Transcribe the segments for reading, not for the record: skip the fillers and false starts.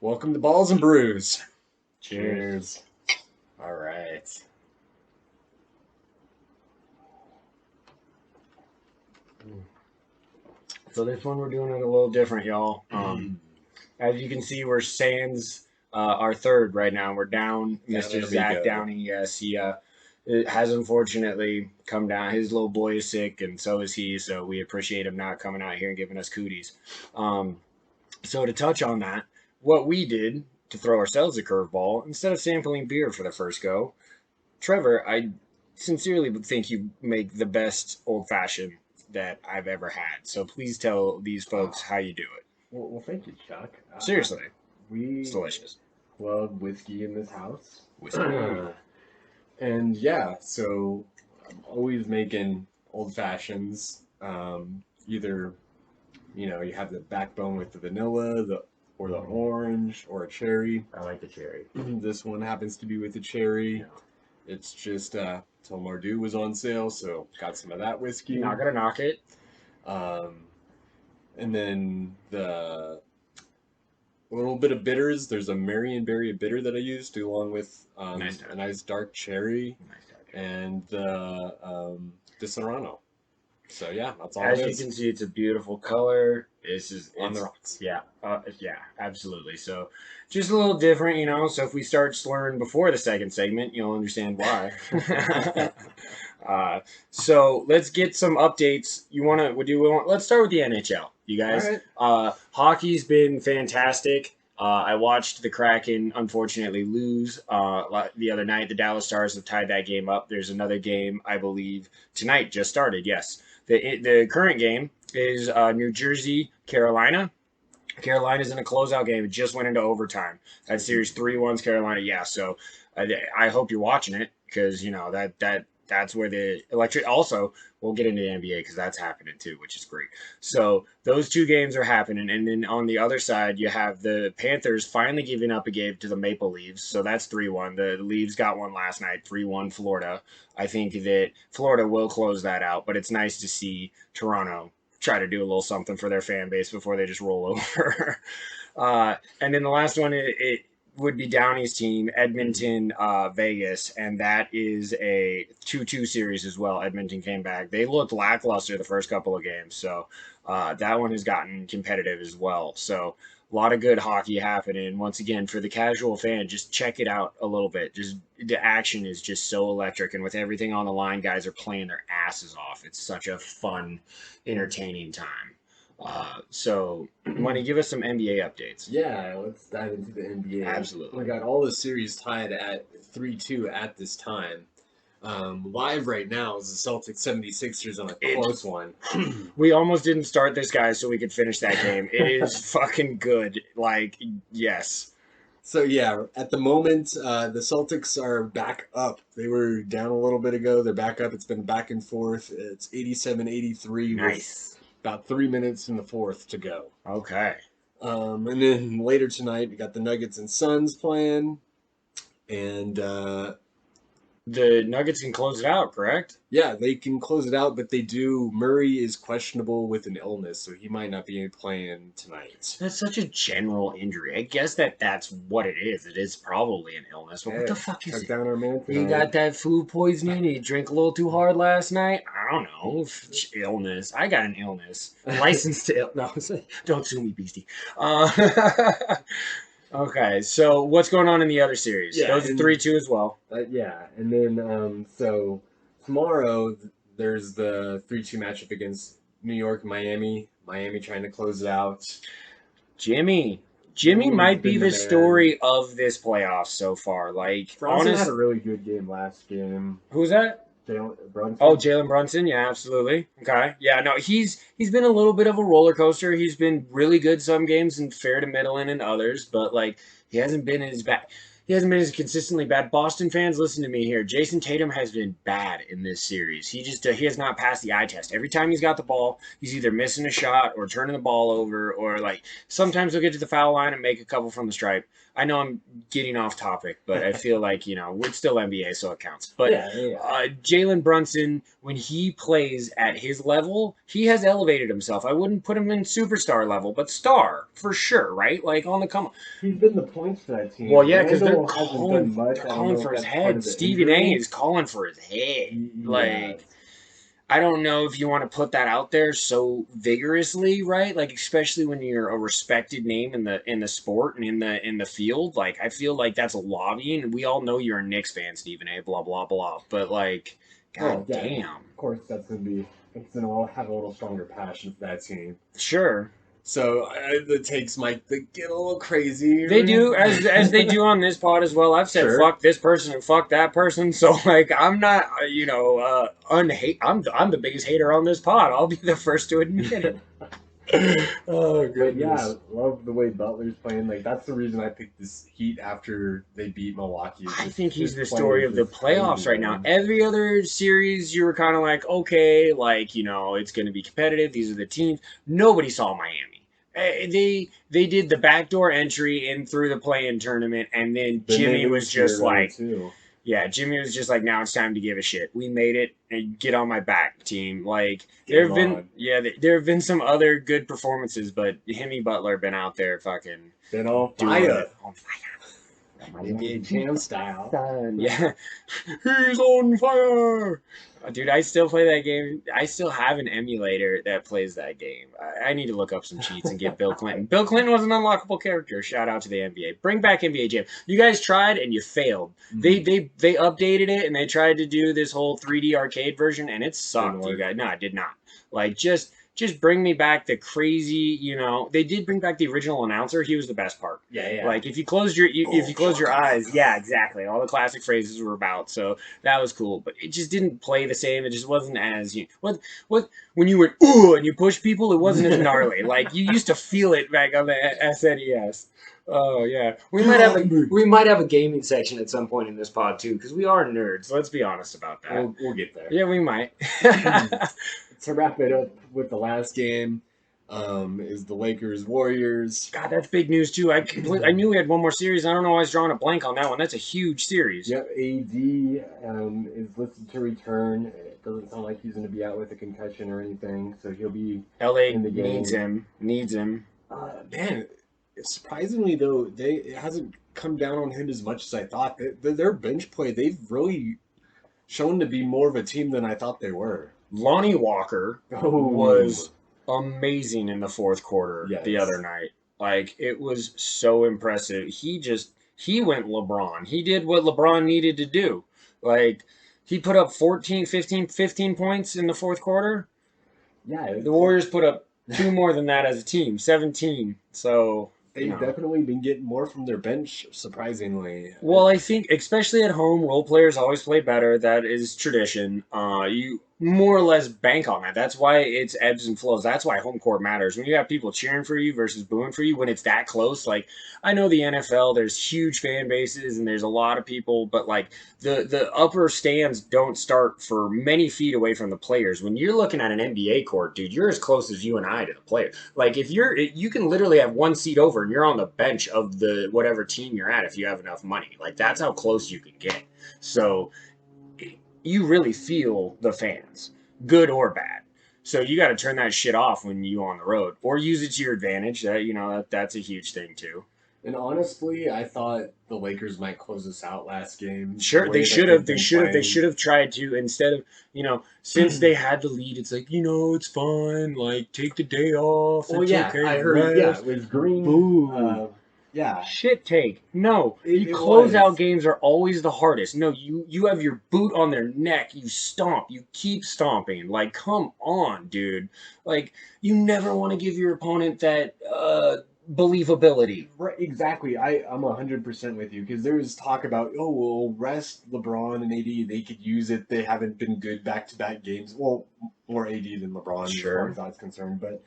Welcome to Balls and Brews. Cheers. All right. So this one we're doing it a little different, y'all. As you can see, we're sans our third right now. We're down. Down Mr. in Zach Amigo. Downing, yes, he it has unfortunately come down. His little boy is sick, and so is he. So we appreciate him not coming out here and giving us cooties. So to touch on that, what we did to throw ourselves a curveball, instead of sampling beer for the first go, Trevor, I sincerely think you make the best old fashioned that I've ever had. So please tell these folks how you do it. Well, thank you, Chuck. Seriously, We it's delicious. love whiskey in this house. Whiskey. And yeah, so I'm always making old fashions. Either, you have the backbone with the vanilla, or the orange, or a cherry. I like the cherry. This one happens to be with the cherry. Yeah. It's just Tullamore was on sale, so got some of that whiskey. Not gonna knock it. And then a little bit of bitters. There's a Marionberry bitter that I used along with Nice a nice dark cherry Nice touch. and the Serrano. So yeah, that's all As it you is. can see, it's a beautiful color. This is On the it's- rocks. Yeah, absolutely. So, just a little different. So if we start slurring before the second segment, you'll understand why. So let's get some updates. Let's start with the NHL, you guys. All right. Hockey's been fantastic. I watched the Kraken unfortunately lose the other night. The Dallas Stars have tied that game up. There's another game, I believe, tonight just started. Yes, the current game is New Jersey, Carolina. Carolina's in a closeout game. It just went into overtime. That series 3-1's Carolina. Yeah, so I hope you're watching it because that's where the electric. Also, we'll get into the NBA because that's happening too, which is great. So those two games are happening, and then on the other side, you have the Panthers finally giving up a game to the Maple Leafs. So that's 3-1. The Leafs got one last night, 3-1 Florida. I think that Florida will close that out, but it's nice to see Toronto try to do a little something for their fan base before they just roll over. And then the last one, it would be Downey's team, Edmonton, Vegas, and that is a 2-2 series as well. Edmonton came back. They looked lackluster the first couple of games, so that one has gotten competitive as well. So a lot of good hockey happening. Once again, for the casual fan, just check it out a little bit. Just the action is just so electric, and with everything on the line, guys are playing their asses off. It's such a fun, entertaining time. So, want to give us some NBA updates? Yeah, let's dive into the NBA. Absolutely. We got all the series tied at 3-2 at this time. Live right now is the Celtics 76ers on a close one. We almost didn't start this, guys, so we could finish that game. It is fucking good. Yes. So yeah, at the moment, the Celtics are back up. They were down a little bit ago. They're back up. It's been back and forth. It's 87-83 Nice. with about 3 minutes in the fourth to go. Okay. And then later tonight, we got the Nuggets and Suns playing. And The Nuggets can close it out, correct? yeah, they can close it out, but Murray is questionable with an illness, so he might not be playing tonight. That's such a general injury. I guess that's what it is. It is probably an illness. But what the fuck is Check it? down our man He tonight. got that food poisoning. He drank a little too hard last night. I don't know. Illness. I got an illness. Licensed to no. Don't sue me, Beastie. Okay, so what's going on in the other series? Yeah, Those are and- 3-2 as well. Yeah, and then so tomorrow there's the 3-2 matchup against New York, Miami. Miami trying to close it out. Jimmy Jimmy's might be been the the man. story of this playoff so far. Bronson had a really good game last game. Who's that? Brunson. Oh, Jalen Brunson. Yeah, absolutely. Okay. Yeah, no, he's been a little bit of a roller coaster. He's been really good some games and fair to middling in others, but he hasn't been in his back. He hasn't been as consistently bad. Boston fans, listen to me here. Jason Tatum has been bad in this series. He has not passed the eye test. Every time he's got the ball, he's either missing a shot or turning the ball over, or like sometimes he'll get to the foul line and make a couple from the stripe. I know I'm getting off topic, but I feel like, we're still NBA, so it counts. But Jalen Brunson, when he plays at his level, he has elevated himself. I wouldn't put him in superstar level, but star for sure, right? Like on the come on. He's been the points for that team. Well, yeah, because Randall they're hasn't done much. calling for his head. Stephen A is calling for his head. Like, I don't know if you want to put that out there so vigorously, right? Like, especially when you're a respected name in the sport and in the field. Like, I feel like that's lobbying. We all know you're a Knicks fan, Stephen A. Blah blah blah. But like, god damn. Of course, it's gonna have a little stronger passion for that team. Sure. So the takes might get a little crazy. They do, as they do on this pod as well. I've said fuck this person and fuck that person. So like, I'm not, I'm the biggest hater on this pod. I'll be the first to admit it. Oh goodness. But yeah, love the way Butler's playing. Like that's the reason I picked this Heat after they beat Milwaukee. I think he's the story of the playoffs right now. Every other series, you were kind of like, okay, like it's going to be competitive. These are the teams. Nobody saw Miami. They did the backdoor entry in through the play-in tournament, and then Jimmy was just like, Jimmy was just like, now it's time to give a shit. We made it, and get on my back, team. Like there have been some other good performances, but Hemi Butler been out there fucking been on fire. NBA Jam style. Yeah, he's on fire. Dude, I still play that game. I still have an emulator that plays that game. I need to look up some cheats and get Bill Clinton. Bill Clinton was an unlockable character. Shout out to the NBA. Bring back NBA Jam. You guys tried and you failed. Mm-hmm. They updated it and they tried to do this whole 3D arcade version and it sucked, you guys. No, it did not. Like just bring me back the crazy, they did bring back the original announcer. He was the best part. Yeah. Like if you closed your eyes, yeah, exactly. All the classic phrases were about. So that was cool, but it just didn't play the same. It just wasn't as when you went ooh and you push people, it wasn't as gnarly. Like you used to feel it back on the SNES. Oh yeah, we might have a gaming section at some point in this pod too, because we are nerds. Let's be honest about that. We'll get there. Yeah, we might. To wrap it up with the last game, is the Lakers-Warriors. God, that's big news too. I knew we had one more series. I don't know why I was drawing a blank on that one. That's a huge series. Yep, AD is listed to return. It doesn't sound like he's going to be out with a concussion or anything, so he'll be LA in the game. Needs him. Man, surprisingly though, it hasn't come down on him as much as I thought. Their bench play, they've really shown to be more of a team than I thought they were. Lonnie Walker was amazing in the fourth quarter the other night. Like, it was so impressive. He went LeBron. He did what LeBron needed to do. Like, he put up 15 points in the fourth quarter. Yeah. The Warriors put up 2 more than that as a team, 17. So they've definitely been getting more from their bench, surprisingly. Well, I think, especially at home, role players always play better. That is tradition. You more or less bank on that. That's why it's ebbs and flows. That's why home court matters. When you have people cheering for you versus booing for you, when it's that close, like, I know the NFL, there's huge fan bases and there's a lot of people, but like the upper stands don't start for many feet away from the players. When you're looking at an NBA court, dude, you're as close as you and I to the player. Like, if you can literally have 1 seat over and you're on the bench of the whatever team you're at if you have enough money. Like, that's how close you can get. So you really feel the fans, good or bad. So you got to turn that shit off when you on the road, or use it to your advantage. That's a huge thing too. And honestly, I thought the Lakers might close us out last game. Sure, they should have. They should have tried to, instead of, since they had the lead. It's like, it's fine. Like, take the day off. Well, it's yeah, okay, I heard. rest. Yeah, it was Green. Boo. Yeah. Shit take. No. It Closeout was. games are always the hardest. No, you have your boot on their neck. You stomp. You keep stomping. Like, come on, dude. Like, you never want to give your opponent that believability. Right, exactly. I'm 100% with you, because there was talk about, we'll rest LeBron and AD. They could use it. They haven't been good back-to-back games. Well, more AD than LeBron, Sure. as far as that's concerned. But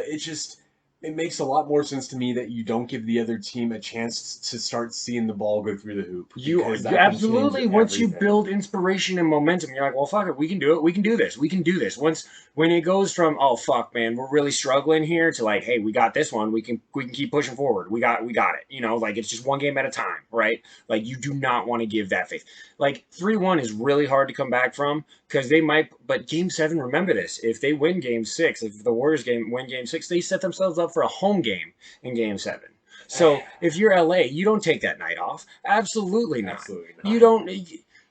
it's just, it makes a lot more sense to me that you don't give the other team a chance to start seeing the ball go through the hoop, because that can change Absolutely, once you everything. build inspiration and momentum, you're like, well, fuck it, we can do it. We can do this. We can do this. When it goes from, oh fuck, man, we're really struggling here, to like, hey, we got this one. We can keep pushing forward. We got it. Like it's just one game at a time, right? Like you do not want to give that faith. Like 3-1 is really hard to come back from, because they might. But Game 7, remember this: if they win Game 6, if the Warriors win Game 6, they set themselves up for a home game in Game 7. So if you're LA, you don't take that night off. Absolutely not. Absolutely not. You don't.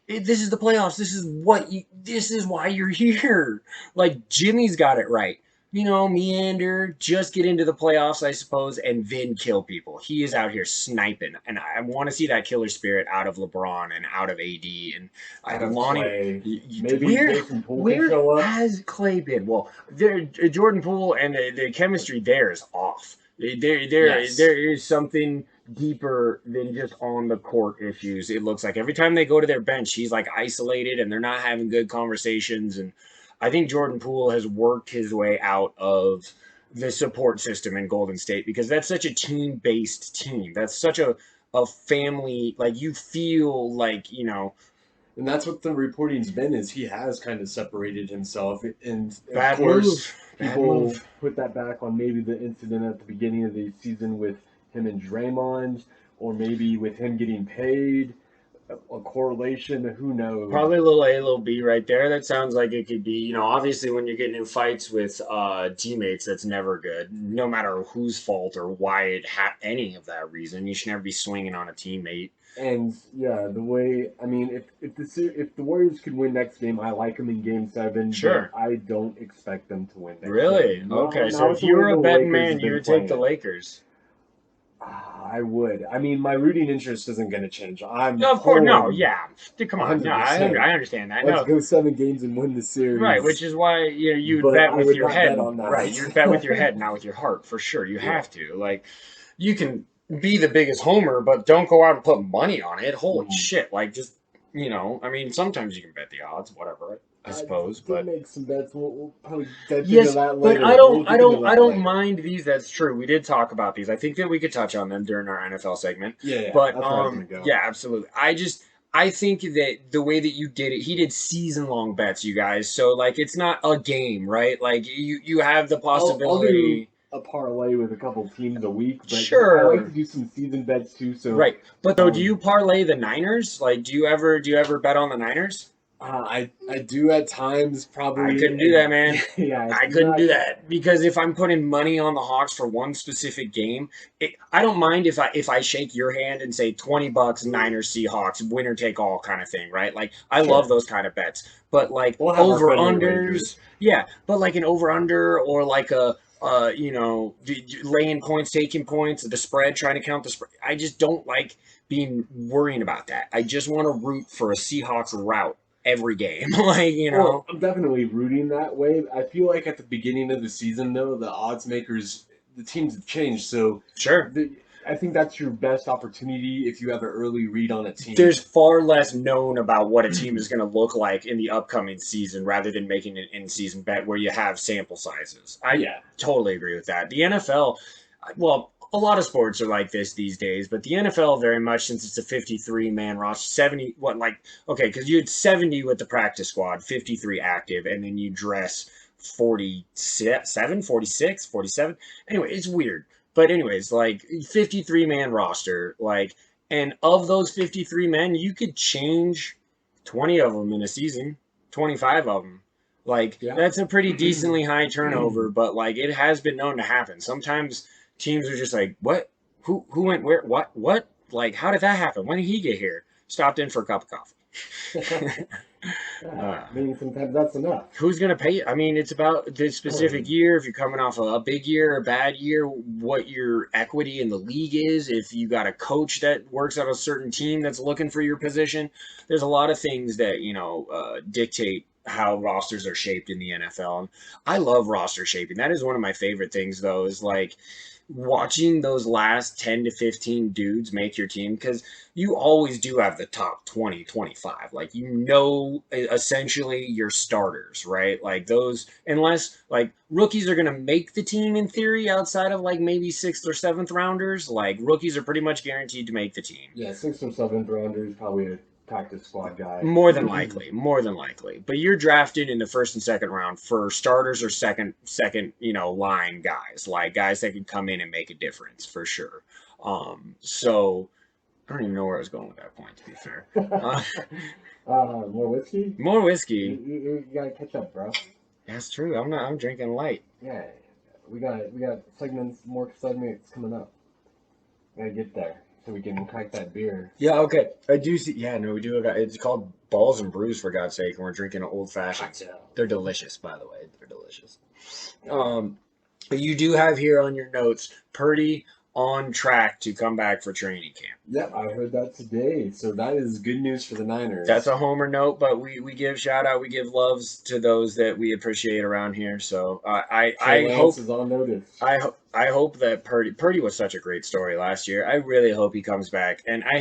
This is the playoffs. This is what you. This is why you're here. Like Jimmy's got it right. Meander, just get into the playoffs, I suppose, and then kill people. He is out here sniping, and I want to see that killer spirit out of LeBron and out of AD and Out of Lonnie. Clay. Maybe Where, Jason Poole can show where up. has Clay been? Well, Jordan Poole and the chemistry there is off. Yes. There is something deeper than just on the court issues. It looks like every time they go to their bench, he's like isolated and they're not having good conversations. And I think Jordan Poole has worked his way out of the support system in Golden State, because that's such a team-based team. That's such a family. Like you feel like And that's what the reporting's been, is he has kind of separated himself. And of bad course, move. Bad people move. put that back on maybe the incident at the beginning of the season with him and Draymond, or maybe with him getting paid. A correlation, who knows? Probably a little A, little B right there. That sounds like it could be, obviously when you're getting in fights with teammates, that's never good. No matter whose fault or why any of that reason, you should never be swinging on a teammate. And yeah, the way, I mean, if the Warriors could win next game, I like them in Game 7. Sure. But I don't expect them to win next Really? game. Okay, so if you were a betting man, you would take the Lakers. I would. I mean, my rooting interest isn't going to change. No, of course, no, yeah. Come on, no, I 100%. understand that. Let's No, go 7 games and win the series. right, which is why you'd But bet I with would your not head. bet on that. Right, you'd bet with your head, not with your heart, for sure. You Yeah. have to. Like, you can be the biggest homer, but don't go out and put money on it. Holy shit! Like, just I mean, sometimes you can bet the odds, whatever. I suppose, did but make some bets. We'll probably get into yes, that but later. I We'll get into that don't later. mind these. That's true. We did talk about these. I think that we could touch on them during our NFL segment. Yeah, But that's where I was gonna go. yeah, absolutely. I think that the way that you did it, he did season long bets, you guys. So like it's not a game, right? Like you have the possibility. I'll do a parlay with a couple teams a week, but Sure. I like to do some season bets too. So Right. But though, do you parlay the Niners? Like do you ever bet on the Niners? I do at times, probably. I couldn't do that, man. Yeah, I couldn't do that, because if I'm putting money on the Hawks for one specific game, I don't mind if I shake your hand and say $20 Niners Seahawks winner take all kind of thing, right? Like I Sure. love those kind of bets, but like We'll have our over friendly unders, wagers. yeah, but like an over under, or like a laying points, taking points, the spread, trying to count the spread. I just don't like worrying about that. I just want to root for a Seahawks route every game. Like, Well, I'm definitely rooting that way. I feel like at the beginning of the season, though, the odds makers, the teams have changed. So sure. I think that's your best opportunity if you have an early read on a team. There's far less known about what a team is going to look like in the upcoming season, rather than making an in-season bet where you have sample sizes. I totally agree with that. The NFL, well, a lot of sports are like this these days, but the NFL very much, since it's a 53-man roster, 70, because you had 70 with the practice squad, 53 active, and then you dress 47, 46, 47. Anyway, it's weird. But anyways, like 53-man roster, like, and of those 53 men, you could change 20 of them in a season, 25 of them. Like, that's a pretty decently high turnover, but like it has been known to happen. Sometimes teams are just like, what? Who went where? What? Like, how did that happen? When did he get here? Stopped in for a cup of coffee. I mean, sometimes that's enough. Who's going to pay? I mean, it's about the specific year. If you're coming off a big year or a bad year, what your equity in the league is. If you got a coach that works on a certain team that's looking for your position, there's a lot of things that dictate how rosters are shaped in the NFL. And I love roster shaping. That is one of my favorite things, though, is like watching those last 10 to 15 dudes make your team, because you always do have the top 20, 25. Like, essentially your starters, right? Like, those, unless, like, rookies are going to make the team in theory outside of, like, maybe 6th or 7th rounders. Like, rookies are pretty much guaranteed to make the team. Yeah, 6th or 7th rounders, probably a practice squad guy. More than likely, more than likely. But you're drafted in the 1st and 2nd round for starters or second, line guys, like guys that can come in and make a difference for sure. So I don't even know where I was going with that point, to be fair. More whiskey? More whiskey. You gotta catch up, bro. That's true. I'm drinking light. Yeah, we got more segments coming up. Gotta get there so we can crack that beer. Yeah, okay. I do see. Yeah, no, we do. It's called Balls and Brews, for God's sake, and we're drinking an old fashioned. They're delicious, by the way. They're delicious. You do have here on your notes Purdy on track to come back for training camp. Yep, I heard that today. So that is good news for the Niners. That's a homer note, but we give shout out, we give loves to those that we appreciate around here. So I hope is on notice. I hope that Purdy was such a great story last year. I really hope he comes back. And I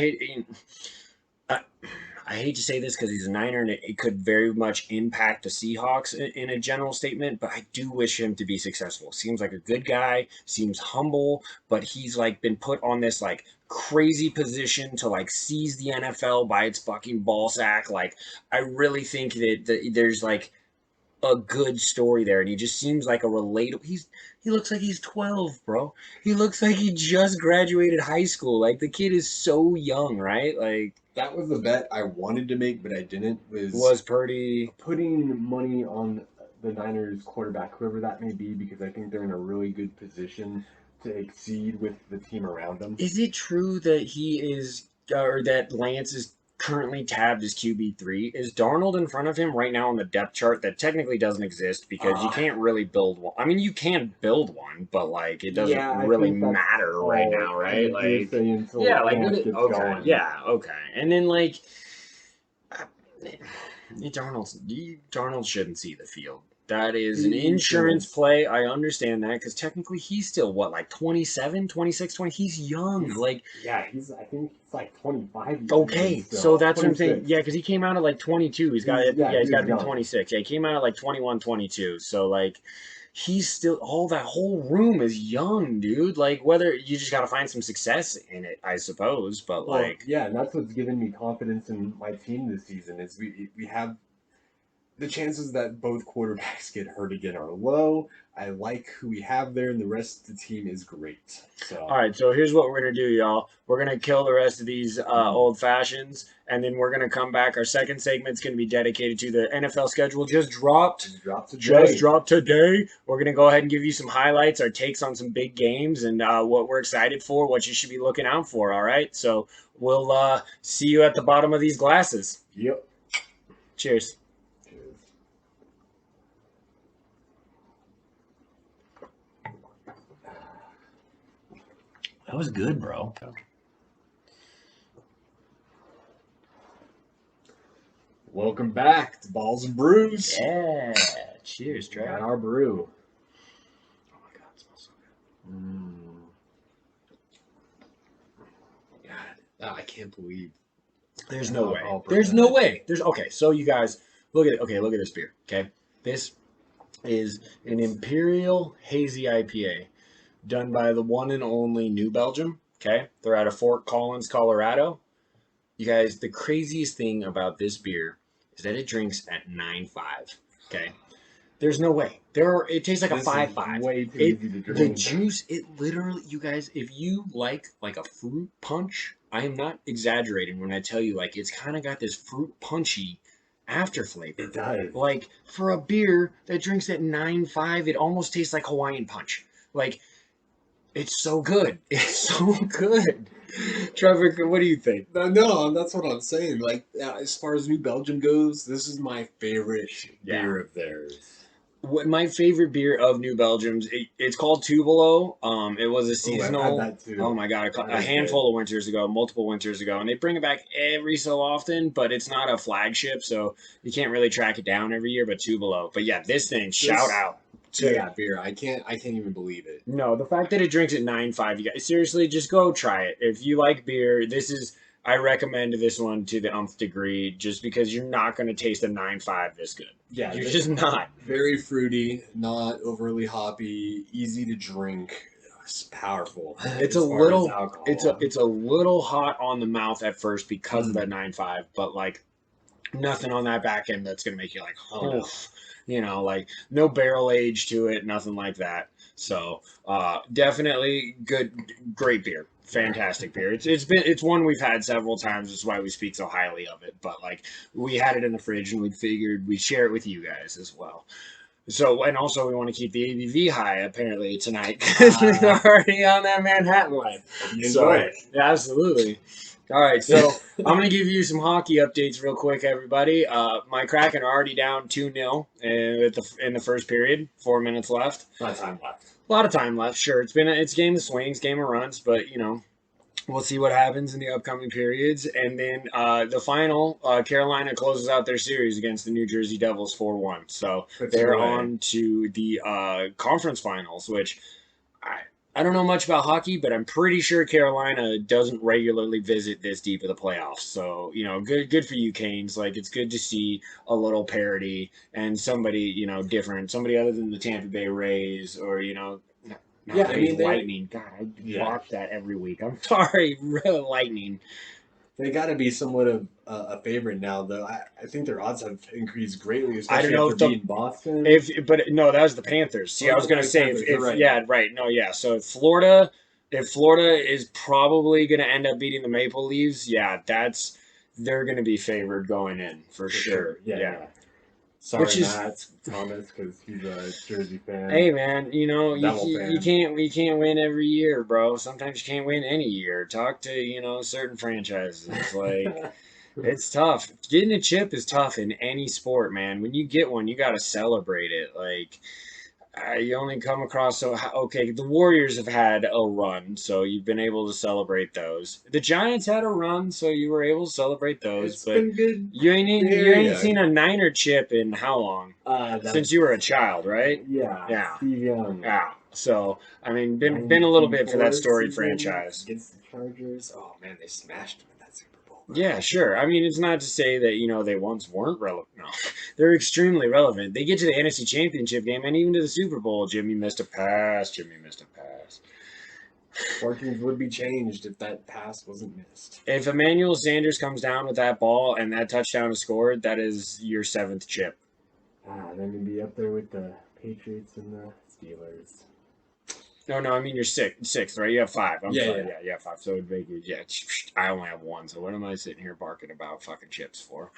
hate to say this because he's a Niner and it could very much impact the Seahawks in a general statement, but I do wish him to be successful. Seems like a good guy, seems humble, but he's like been put on this like crazy position to like seize the NFL by its fucking ball sack. Like, I really think that there's like a good story there, and he just seems like a relatable. He looks like he's 12, bro. He looks like he just graduated high school. Like, the kid is so young, right? Like, that was the bet I wanted to make, but I didn't. Was Purdy putting money on the Niners quarterback, whoever that may be, because I think they're in a really good position to exceed with the team around them. Is it true that he is, or that Lance is currently tabbed as QB3? Is Darnold in front of him right now on the depth chart that technically doesn't exist because you can't really build one? I mean, you can build one, but like it doesn't really matter right now, right? Like, yeah, like okay, going. Yeah, okay, and then like Darnold shouldn't see the field. That is an insurance play. I understand that because technically he's still, what, like 27, 26, 20? He's young. Like, yeah, I think he's like 25. Okay, so that's 26. What I'm saying. Yeah, because he came out at like 22. He's got to be 26. Yeah, he came out at like 21, 22. So, like, he's still, that whole room is young, dude. Like, whether you just got to find some success in it, I suppose. But, like. Yeah, and that's what's given me confidence in my team this season is we have. The chances that both quarterbacks get hurt again are low. I like who we have there, and the rest of the team is great. So, all right, so here's what we're going to do, y'all. We're going to kill the rest of these old fashions, and then we're going to come back. Our second segment's going to be dedicated to the NFL schedule. Just dropped today. We're going to go ahead and give you some highlights, our takes on some big games, and what we're excited for, what you should be looking out for, all right? So we'll see you at the bottom of these glasses. Yep. Cheers. That was good, bro. Welcome back to Balls and Brews. Yeah. Cheers, Trevor. Got our brew. Oh my God, it smells so good. God, I can't believe. There's no way. There's no way. Okay. So you guys look at this beer. Okay, this is an Imperial Hazy IPA. Done by the one and only New Belgium. Okay, they're out of Fort Collins, Colorado. You guys, the craziest thing about this beer is that it drinks at 9.5. Okay, there's no way. It tastes like a 5.5. Way too easy to drink. The juice, it literally, you guys, if you like a fruit punch, I am not exaggerating when I tell you, like, it's kind of got this fruit punchy after flavor. It does. Like, for a beer that drinks at 9.5, it almost tastes like Hawaiian Punch. Like, it's so good. It's so good. Trevor, what do you think? No, that's what I'm saying. Like, as far as New Belgium goes, this is my favorite beer of theirs. My favorite beer of New Belgium's, it's called Tubalo. It was a seasonal. I've had that too. Oh my God, a handful of winters ago, multiple winters ago, and they bring it back every so often. But it's not a flagship, so you can't really track it down every year. But Tubalo. But yeah, this thing, shout out Yeah, beer. I can't even believe it. No, the fact that it drinks at 9.5, you guys, seriously, just go try it. If you like beer, I recommend this one to the nth degree, just because you're not going to taste a 9.5 this good. Yeah, You're just not. Very fruity, not overly hoppy, easy to drink. It's powerful. It's as a far as little, alcohol. it's a little hot on the mouth at first because of that 9.5, but like nothing on that back end that's going to make you like, Oh, no. like no barrel age to it, nothing like that. So, definitely great beer. Fantastic beer. It's one we've had several times. That's why we speak so highly of it. But like we had it in the fridge and we figured we'd share it with you guys as well. So, and also we want to keep the ABV high apparently tonight because we're already on that Manhattan line. You So, enjoy it. yeah, absolutely. All right, so I'm going to give you some hockey updates real quick, everybody. My Kraken are already down 2-0 in the first period. 4 minutes left. A lot of time left. A lot of time left. Sure, it's game of swings, game of runs, but you know. We'll see what happens in the upcoming periods. And then the final, Carolina closes out their series against the New Jersey Devils 4-1. So they're on to the conference finals, which I don't know much about hockey, but I'm pretty sure Carolina doesn't regularly visit this deep of the playoffs. So, you know, good for you, Canes. Like, it's good to see a little parity and somebody, you know, different, somebody other than the Tampa Bay Rays or, you know, Yeah, I mean, Lightning. God, I watch that every week. I'm sorry, real Lightning. They got to be somewhat of a favorite now, though. I think their odds have increased greatly, I don't especially know after if beating Boston. But no, that was the Panthers. See, I was going to say, right. yeah, right, no, yeah. So if Florida is probably going to end up beating the Maple Leafs, yeah, they're going to be favored going in for sure. Yeah. Sorry, Matt Thomas, because he's a Jersey fan. Hey man, you know you fan. can't win every year, bro. Sometimes you can't win any year. Talk to certain franchises. Like it's tough. Getting a chip is tough in any sport, man. When you get one, you got to celebrate it. Like you only come across okay. The Warriors have had a run, so you've been able to celebrate those. The Giants had a run, so you were able to celebrate those. It's but been good. You ain't seen a Niner chip in how long? Since you were a child, right? Yeah. Steve Young. Yeah. So I mean, been a little bit for that storied franchise. Against the Chargers. Oh man, they smashed them in that Super Bowl. Yeah, sure. I mean, it's not to say that they once weren't relevant. No, they're extremely relevant. They get to the NFC Championship game and even to the Super Bowl. Jimmy missed a pass. Fortunes would be changed if that pass wasn't missed. If Emmanuel Sanders comes down with that ball and that touchdown is scored, that is your 7th chip. Then you'd be up there with the Patriots and the Steelers. No, I mean you're sixth, right? You have 5. I'm sorry. Yeah. Yeah, 5. So it'd make it, I only have 1. So what am I sitting here barking about fucking chips for?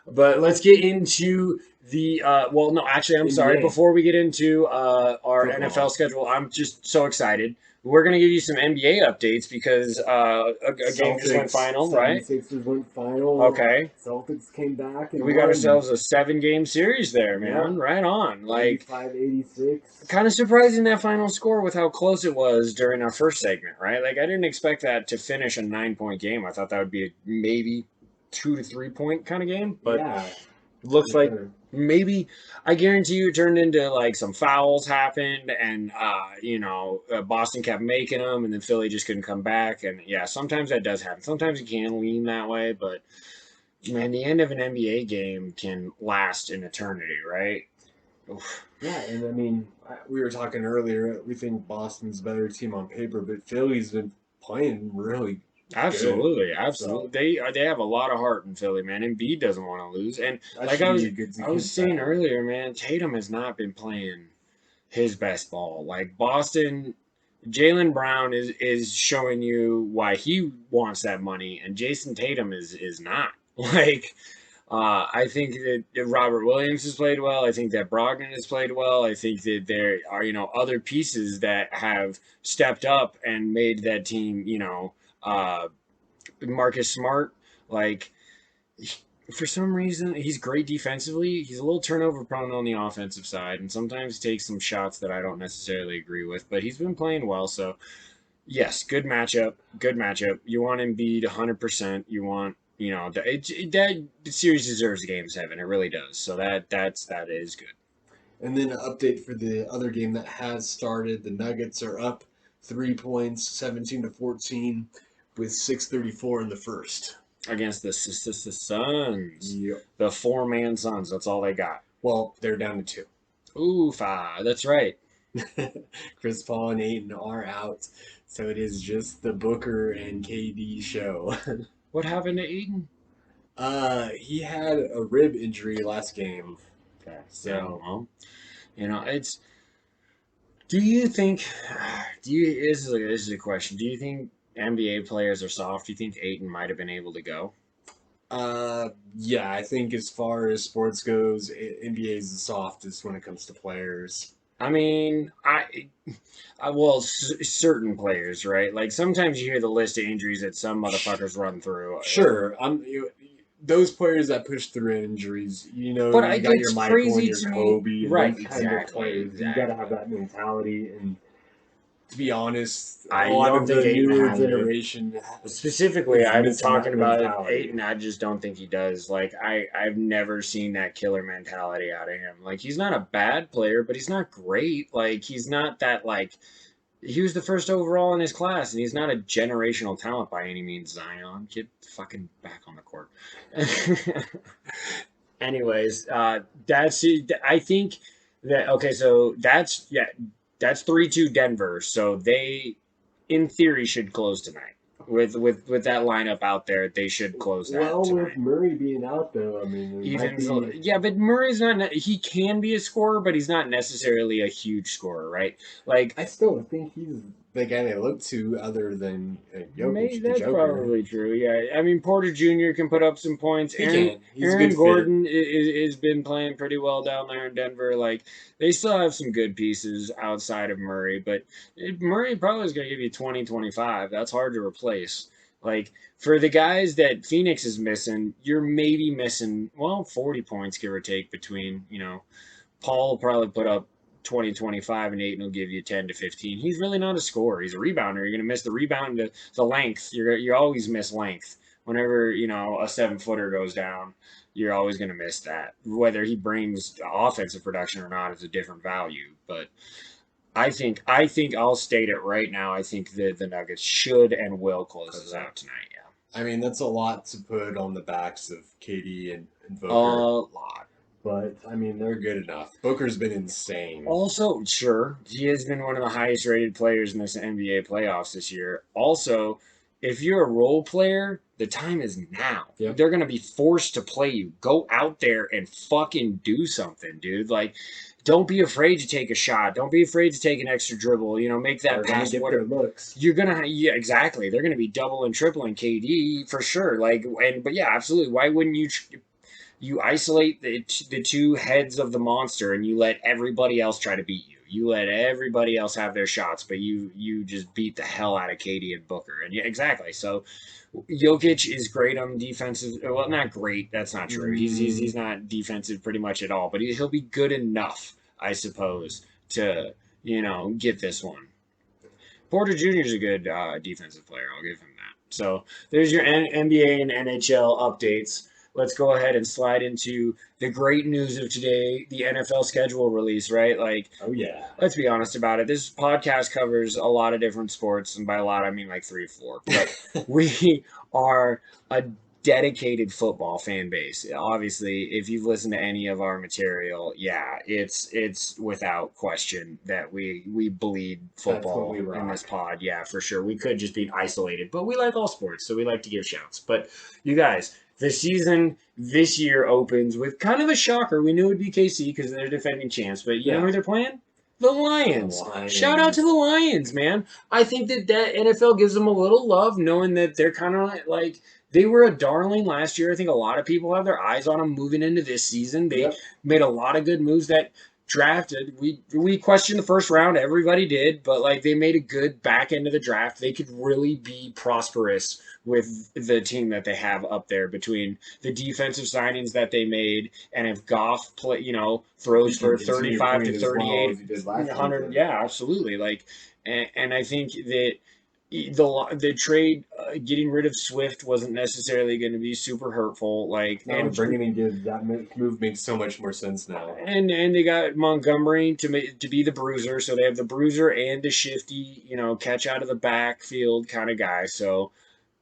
But let's get into the I'm sorry. Before we get into our NFL schedule, I'm just so excited. We're going to give you some NBA updates because a game just went final, right? 76ers went final. Okay. Celtics came back. And we got ourselves a 7-game series there, man. Yeah. Right on. Like 85-86. Kind of surprising that final score with how close it was during our first segment, right? Like I didn't expect that to finish a 9-point game. I thought that would be a maybe 2 to 3 point kind of game, but looks like maybe, I guarantee you it turned into like some fouls happened and Boston kept making them and then Philly just couldn't come back. And yeah, sometimes that does happen. Sometimes you can lean that way, but man, the end of an NBA game can last an eternity, right? Oof. Yeah, and I mean, we were talking earlier, we think Boston's a better team on paper, but Philly's been playing really Absolutely. So, they have a lot of heart in Philly, man. Embiid doesn't want to lose, and like I was saying earlier, man, Tatum has not been playing his best ball. Like Boston, Jaylen Brown is showing you why he wants that money, and Jason Tatum is not. Like, I think that Robert Williams has played well. I think that Brogdon has played well. I think that there are other pieces that have stepped up and made that team Marcus Smart, like for some reason he's great defensively. He's a little turnover prone on the offensive side and sometimes takes some shots that I don't necessarily agree with, but he's been playing well. So yes, good matchup. You want Embiid 100%. You want that series deserves Game 7. It really does. So that is good. And then an update for the other game that has started. The Nuggets are up 3 points, 17-14, with 6:34 in the first. Against the Suns. Yep. The four-man Suns. That's all they got. Well, they're down to 2. Oofa. That's right. Chris Paul and Ayton are out, so it is just the Booker and KD show. What happened to Eden? He had a rib injury last game. Okay. So, well, it's. Do you think? This is a question. Do you think NBA players are soft? Do you think Ayton might have been able to go? yeah, I think as far as sports goes, NBA is the softest when it comes to players. I mean, well, certain players, right? Like sometimes you hear the list of injuries that some motherfuckers run through. Sure, those players that push through injuries, But you got it's your Michael and crazy your to me. Kobe, and Right, those kind of exactly, players. You got to have that mentality. And to be honest, I a lot don't of think the Ayton newer has it. generation, Specifically, is I'm missing talking that about mentality. Ayton. I just don't think he does. Like, I've never seen that killer mentality out of him. Like, he's not a bad player, but he's not great. Like, he's not that, like, he was the first overall in his class, and he's not a generational talent by any means. Zion, get fucking back on the court. Anyways, that's it. I think that okay. So that's 3-2 Denver. So they, in theory, should close tonight. With that lineup out there, they should close that Well, tonight. with Murray being out, though, I mean, it might be... Yeah, but Murray's not. He can be a scorer, but he's not necessarily a huge scorer, right? Like I still think he's the guy they look to, other than Jokic, maybe the that's Joker. probably true. Yeah, I mean Porter Jr. can put up some points. He can. He's a Aaron good Gordon has been playing pretty well down there in Denver. Like they still have some good pieces outside of Murray, but Murray probably is going to give you 20, 25. That's hard to replace. Like for the guys that Phoenix is missing, you're maybe missing 40 points give or take between Paul will probably put up 20, 25, and Ayton will give you 10 to 15. He's really not a scorer. He's a rebounder. You're going to miss the rebound, the length. You always miss length. Whenever, a 7-footer goes down, you're always going to miss that. Whether he brings offensive production or not is a different value. But I think I'll state it right now. I think the Nuggets should and will close this out tonight. Yeah. I mean, that's a lot to put on the backs of KD and Booker. A lot. But, I mean, they're good enough. Booker's been insane. Also, sure, he has been one of the highest rated players in this NBA playoffs this year. Also, if you're a role player, the time is now. Yep. They're going to be forced to play you. Go out there and fucking do something, dude. Like, don't be afraid to take a shot. Don't be afraid to take an extra dribble. Make that pass. Get their looks. You're gonna, yeah, exactly. They're gonna be double and tripling KD for sure. But yeah, absolutely. Why wouldn't you isolate the two heads of the monster and you let everybody else try to beat you? You let everybody else have their shots, but you just beat the hell out of KD and Booker. And yeah, exactly. So Jokic is great on defensive. Well, not great. That's not true. He's not defensive pretty much at all. But he'll be good enough, I suppose, to get this one. Porter Jr. is a good defensive player. I'll give him that. So there's your NBA and NHL updates. Let's go ahead and slide into the great news of today, the NFL schedule release, right? Like, oh yeah. Let's be honest about it. This podcast covers a lot of different sports, and by a lot, I mean like 3 or 4. But we are a dedicated football fan base. Obviously, if you've listened to any of our material, yeah, it's without question that we bleed football in this pod. Yeah, for sure. We could just be isolated, but we like all sports, so we like to give shouts. But you guys, the season this year opens with kind of a shocker. We knew it would be KC because they're defending champs, but you know who they're playing? The Lions. Shout out to the Lions, man. I think that NFL gives them a little love, knowing that they're kind of like they were a darling last year. I think a lot of people have their eyes on them moving into this season. They made a lot of good moves that drafted. We questioned the first round. Everybody did, but like they made a good back end of the draft. They could really be prosperous with the team that they have up there between the defensive signings that they made, and if Goff throws for 35 to 38, 100, yeah, absolutely. Like, and I think that the trade, getting rid of Swift wasn't necessarily going to be super hurtful. Like, No, and bringing in Gibbs, that move makes so much more sense now. and they got Montgomery to be the bruiser, so they have the bruiser and the shifty, catch out of the backfield kind of guy. So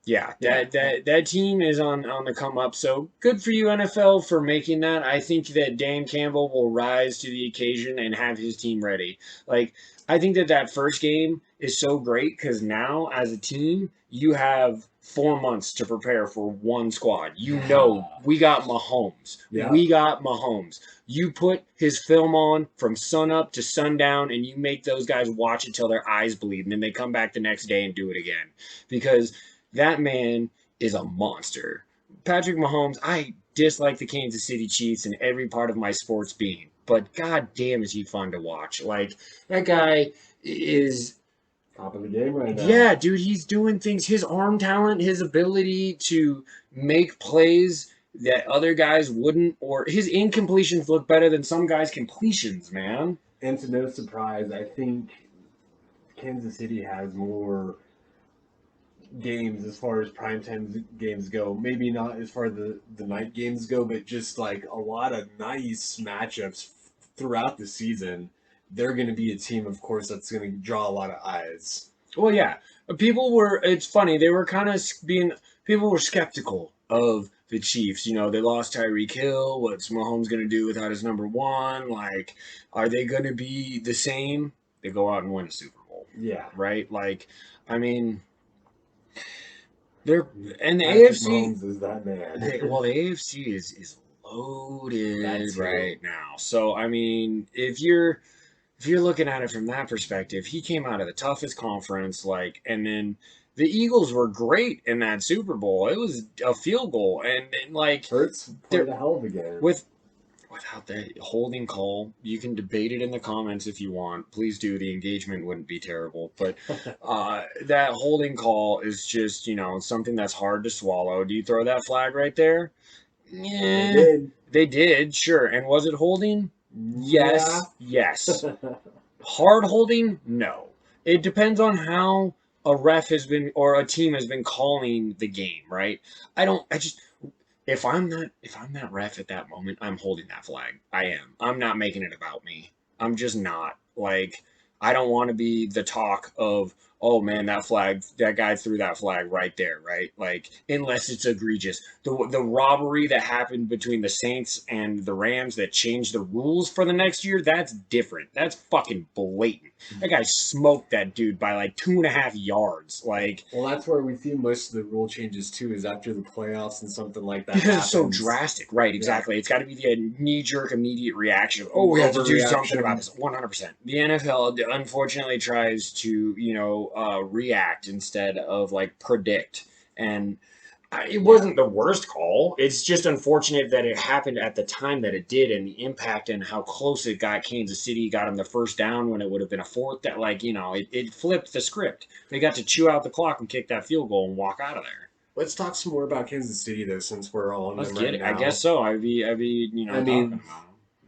yeah, that team is on the come up. So good for you, NFL, for making that. I think that Dan Campbell will rise to the occasion and have his team ready. Like, I think that first game is so great because now, as a team, you have 4 months to prepare for one squad. We got Mahomes. Yeah. We got Mahomes. You put his film on from sunup to sundown, and you make those guys watch it till their eyes bleed, and then they come back the next day and do it again because that man is a monster. Patrick Mahomes, I dislike the Kansas City Chiefs in every part of my sports being, but god damn is he fun to watch. Like, that guy is Top of the game right now. yeah, dude, he's doing things. His arm talent, his ability to make plays that other guys wouldn't, or his incompletions look better than some guys' completions, man. And to no surprise, I think Kansas City has more games as far as primetime games go. Maybe not as far as the night games go, but just like a lot of nice matchups throughout the season. They're going to be a team, of course, that's going to draw a lot of eyes. Well, yeah, it's funny, they were kind of people were skeptical of the Chiefs. They lost Tyreek Hill. What's Mahomes going to do without his number one? Like, are they going to be the same? They go out and win a Super Bowl. Yeah. Right? Like, I mean, the Patrick AFC Mahomes is that man. the AFC is loaded That's right now. So, I mean, if you're looking at it from that perspective, he came out of the toughest conference, and then the Eagles were great in that Super Bowl. It was a field goal, and Hurts played a hell of a game. Without that holding call, you can debate it in the comments if you want. Please do. The engagement wouldn't be terrible, but that holding call is just something that's hard to swallow. Do you throw that flag right there? Yeah, they did, sure. And was it holding? Yes. Yes. Hard holding? No. It depends on how a ref has been or a team has been calling the game, right? If I'm that ref at that moment, I'm holding that flag. I am. I'm not making it about me. I'm just not. Like, I don't want to be the talk of, oh man, that guy threw that flag right there, right? Like, unless it's egregious. The robbery that happened between the Saints and the Rams that changed the rules for the next year, that's different. That's fucking blatant. That guy smoked that dude by like 2.5 yards. Like, well, that's where we see most of the rule changes too, is after the playoffs and something like that. Because it's so drastic, right? Exactly. Yeah. It's got to be the knee-jerk, immediate reaction. Oh, we have to do something about this. 100%. The NFL unfortunately tries to, react instead of predict, and it wasn't the worst call. It's just unfortunate that it happened at the time that it did, and the impact and how close it got Kansas City. Got them the first down when it would have been a fourth. That it flipped the script. They got to chew out the clock and kick that field goal and walk out of there. Let's talk some more about Kansas City, though, since we're all on them right now. I guess so. I'd be talking about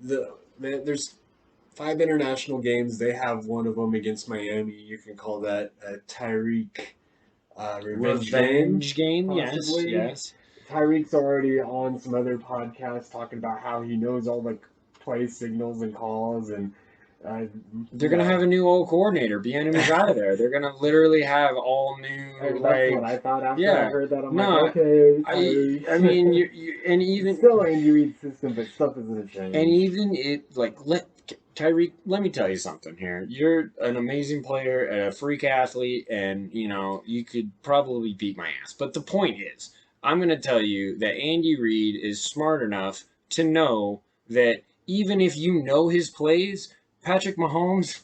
them. There's 5 international games. They have one of them against Miami. You can call that a Tyreek revenge game. Possibly. Yes. Tyreek's already on some other podcasts talking about how he knows all the play signals and calls, and they're gonna have a new old coordinator. Bieniemy's out of there. They're gonna literally have all new. That's what I thought after I heard that. I'm like, okay. I mean, you and even still Andy Reid's system, but stuff isn't a change. And even Tyreek, let me tell you something here. You're an amazing player, a freak athlete, and you could probably beat my ass. But the point is, I'm gonna tell you that Andy Reid is smart enough to know that even if you know his plays, Patrick Mahomes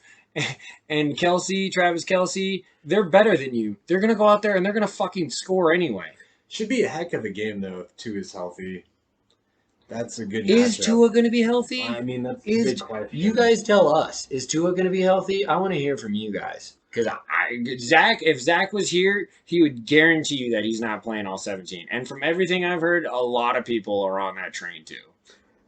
and Travis Kelce, they're better than you. They're going to go out there and they're going to fucking score anyway. Should be a heck of a game, though, if Tua is healthy. That's a good Is matchup. Tua going to be healthy? I mean, that's a big question. You guys tell us. Is Tua going to be healthy? I want to hear from you guys. Because if Zach was here, he would guarantee you that he's not playing all 17. And from everything I've heard, a lot of people are on that train, too.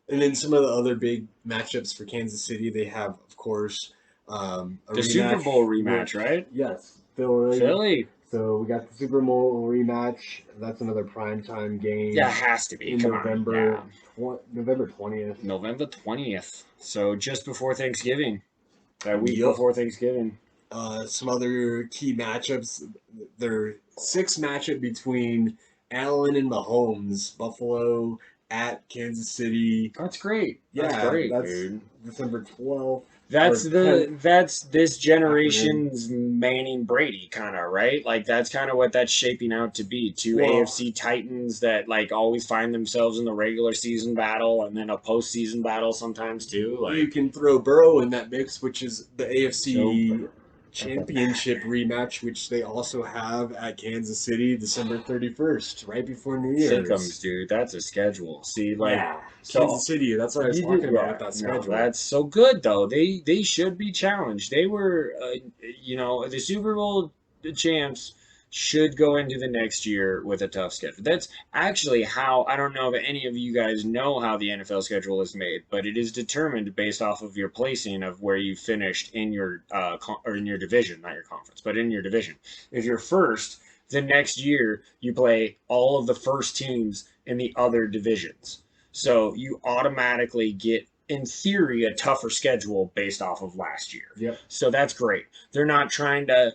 And then some of the other big matchups for Kansas City, they have, of course, the Super Bowl rematch, right? Yes. Philly So we got the Super Bowl rematch. That's another primetime game. Yeah, it has to be. in Come November, on. November 20th. Yeah. November 20th. So just before Thanksgiving. That week Yup. before Thanksgiving. Some other key matchups. There six matchup between Allen and Mahomes. Buffalo at Kansas City. That's great. Yeah, That's great, that's dude. December 12th. That's or the 10th. that's this generation's Manning Brady kind of, right? Like that's kind of what that's shaping out to be. Two Well- AFC Titans that like always find themselves in the regular season battle and then a postseason battle sometimes too. You Like can throw Burrow in that mix, which is the AFC Championship rematch, which they also have at Kansas City, December 31st, right before New Year's. Sickums, dude. That's a schedule. See, like yeah, so Kansas City. That's what I was You talking did- about yeah, with that no, schedule. that's so good though. They should be challenged. They were, the Super Bowl champs should go into the next year with a tough schedule. That's actually how I don't know if any of you guys know how the NFL schedule is made, but it is determined based off of your placing of where you finished in your or in your division, not your conference, but in your division. If you're first, the next year you play all of the first teams in the other divisions. So you automatically get, in theory, a tougher schedule based off of last year. Yep. So that's great. They're not trying to,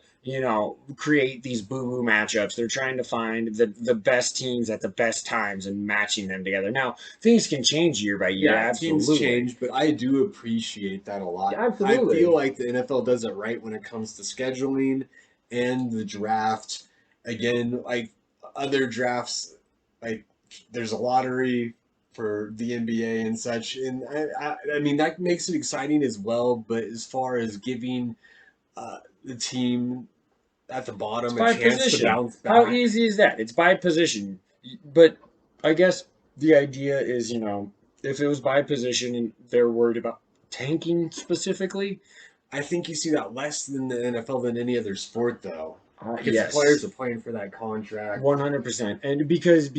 create these boo-boo matchups. They're trying to find the best teams at the best times and matching them together. Now, things can change year by year, absolutely. Teams change, but I do appreciate that a lot. Absolutely. I feel like the NFL does it right when it comes to scheduling and the draft. Again, like other drafts, like there's a lottery for the NBA and such, and I mean that makes it exciting as well. But as far as giving the team at the bottom It's by a chance position. to bounce back, How easy is that? It's by position. But I guess the idea is, if it was by position and they're worried about tanking specifically, I think you see that less than the NFL than any other sport, though. Because yes, players are playing for that contract. 100%, and because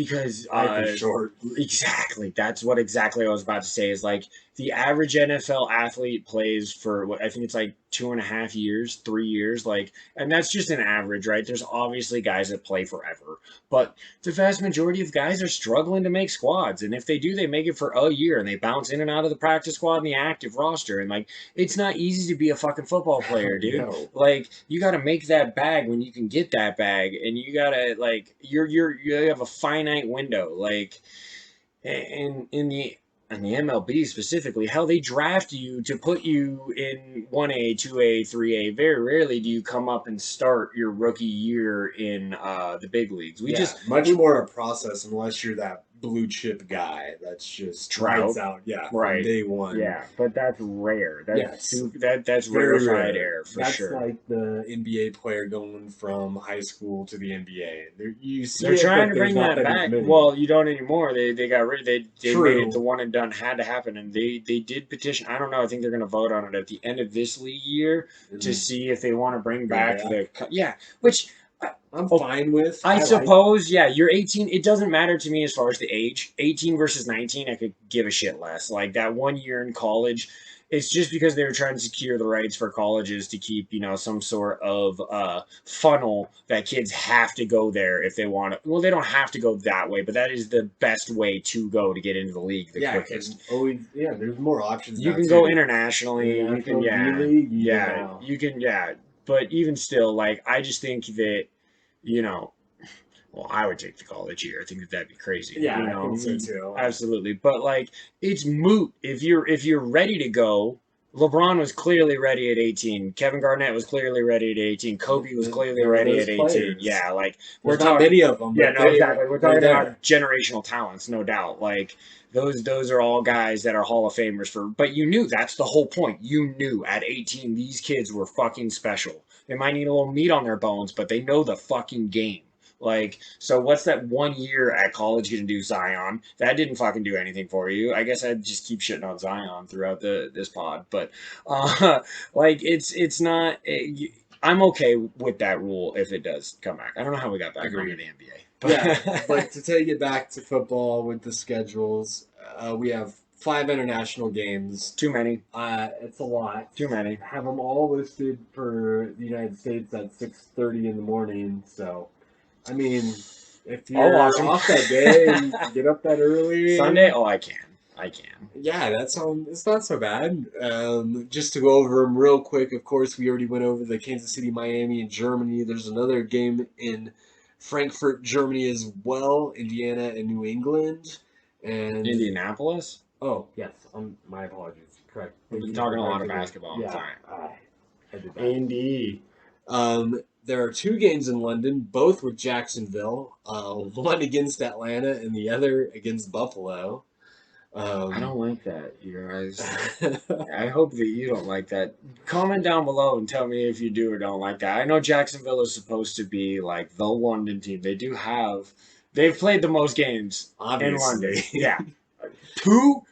Life is short. exactly, that's what exactly I was about to say. Is like the average NFL athlete plays for what I think it's like 2.5 years, 3 years, like, and that's just an average, right? There's obviously guys that play forever, but the vast majority of guys are struggling to make squads, and if they do, they make it for a year, and they bounce in and out of the practice squad and the active roster, and like it's not easy to be a fucking football player, dude. No. Like you got to make that bag when you can get that bag, and you gotta like you have a finite window, like in the MLB specifically, how they draft you to put you in 1A, 2A, 3A. Very rarely do you come up and start your rookie year in the big leagues. We just much more a process unless you're that blue chip guy that's just Trout. lights out, Right. from day one. Yeah, but that's rare. That's Yes. that's Very rarefied rare. air for That's sure. like the NBA player going from high school to the NBA. You see They're it, trying but to bring there's not that as back. many. Well, you don't anymore. They got rid. They True. made it the one and done had to happen, and they did petition. I don't know. I think they're going to vote on it at the end of this league year to see if they want to bring back the which I'm fine with. I like- suppose, yeah, you're 18. It doesn't matter to me as far as the age. 18 versus 19, I could give a shit less. Like that 1 year in college, it's just because they were trying to secure the rights for colleges to keep, some sort of funnel that kids have to go there if they want to. Well, they don't have to go that way, but that is the best way to go to get into the league the quickest. there's more options. You now, can too. go internationally. Yeah, You can, go yeah, D-League, yeah, you can, yeah. But even still, like, I just think that, well, I would take the college year. I think that'd be crazy. Yeah, I think so too. Absolutely. But like, it's moot if you're ready to go. LeBron was clearly ready at 18. Kevin Garnett was clearly ready at 18. Kobe was clearly There were ready those at 18. players. Yeah, like There's we're not talking. many of them. Yeah, but no, they- exactly. We're they're talking there. about generational talents, no doubt. Like those are all guys that are Hall of Famers for. But you knew that's the whole point. You knew at 18 these kids were fucking special. They might need a little meat on their bones, but they know the fucking game. Like, so what's that 1 year at college going to do, Zion? That didn't fucking do anything for you. I guess I'd just keep shitting on Zion throughout this pod. But, like, it's not... I'm okay with that rule if it does come back. I don't know how we got back onto the NBA. Yeah, but to take it back to football with the schedules, we have 5 international games. Too many. It's a lot. Too many. Have them all listed for the United States at 6:30 in the morning. So, I mean, if I'll you're watch 'em. off that day and get up that early, Sunday? Oh, I can. Yeah, it's not so bad. Just to go over them real quick, of course, we already went over the Kansas City, Miami, and Germany. There's another game in Frankfurt, Germany as well, Indiana and New England. And Indianapolis? oh yes, my apologies. Correct. We're talking a lot of basketball. Yeah, Sorry. I did that. Indy. There are 2 games in London, both with Jacksonville. One against Atlanta and the other against Buffalo. I don't like that, you guys. I hope that you don't like that. Comment down below and tell me if you do or don't like that. I know Jacksonville is supposed to be like the London team. They've played the most games in London. Obviously. Yeah. 2?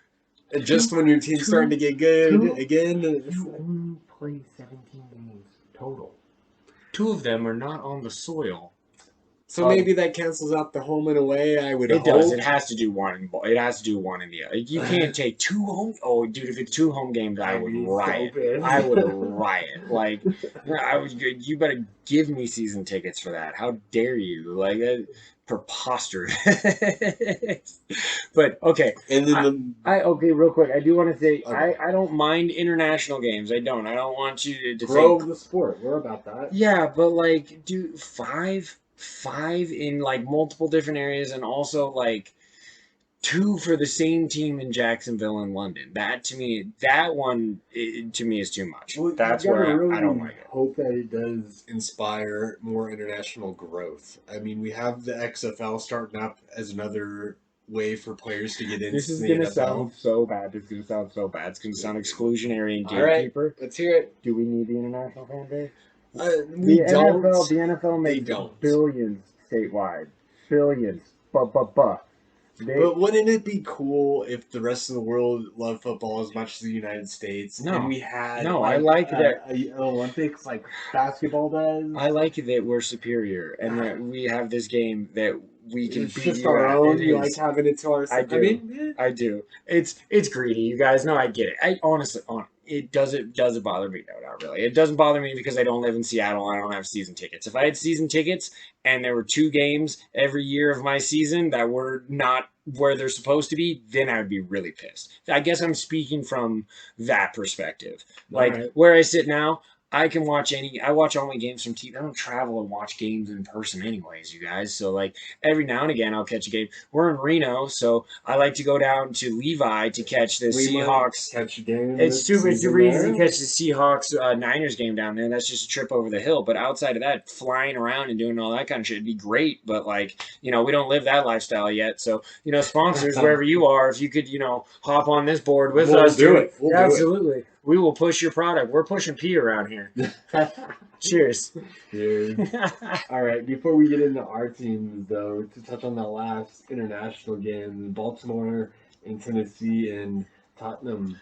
Just when your team's starting to get good again. You only play 17 games total. 2 of them are not on the soil. So maybe that cancels out the home and away. I would It hope. does. It has to do one. It has to do one in the other. You can't take 2 home. Oh, dude, if it's 2 home games, I would riot. I would riot. Like, you better give me season tickets for that. How dare you? Like, preposterous. But okay. And then okay, real quick. I do want to say Okay. I don't mind international games. I don't want you to Grow think. the sport. We're about that. Yeah, but like, do five in like multiple different areas, and also like 2 for the same team in Jacksonville and London. That to me is too much. Well, That's you gotta where really I don't like it. hope that it does. inspire more international growth. I mean, we have the XFL starting up as another way for players to get into This is the gonna NFL. sound so bad. It's gonna sound so bad. It's gonna sound exclusionary and All right. gatekeeper. Let's hear it. Do we need the international fan base? We don't. The NFL makes don't. billions statewide. Billions. But wouldn't it be cool if the rest of the world loved football as much as the United States? No. And we had I like that. Olympics like basketball does. I like that we're superior and that we have this game that we can It's beat just you our at. own. It You is. like having it to ourselves. I do. mean, I do. It's greedy, you guys. No, I get it. I honestly, it doesn't bother me. No, not really. It doesn't bother me because I don't live in Seattle. And I don't have season tickets. If I had season tickets and there were 2 games every year of my season that were not where they're supposed to be, then I would be really pissed. I guess I'm speaking from that perspective. Like Alright. where I sit now, I watch all my games from TV. I don't travel and watch games in person anyways, you guys. So like every now and again I'll catch a game. We're in Reno, so I like to go down to Levi to catch the we might Seahawks. catch a game. It's this super season easy to there. catch the Seahawks Niners game down there. That's just a trip over the hill. But outside of that, flying around and doing all that kind of shit would be great. But like, we don't live that lifestyle yet. So, sponsors, wherever you are, if you could, hop on this board with We'll us. do it. We'll do it. Absolutely. We will push your product. We're pushing P around here. Cheers. Dude. All right, before we get into our teams, though, to touch on that last international game, Baltimore and Tennessee and Tottenham.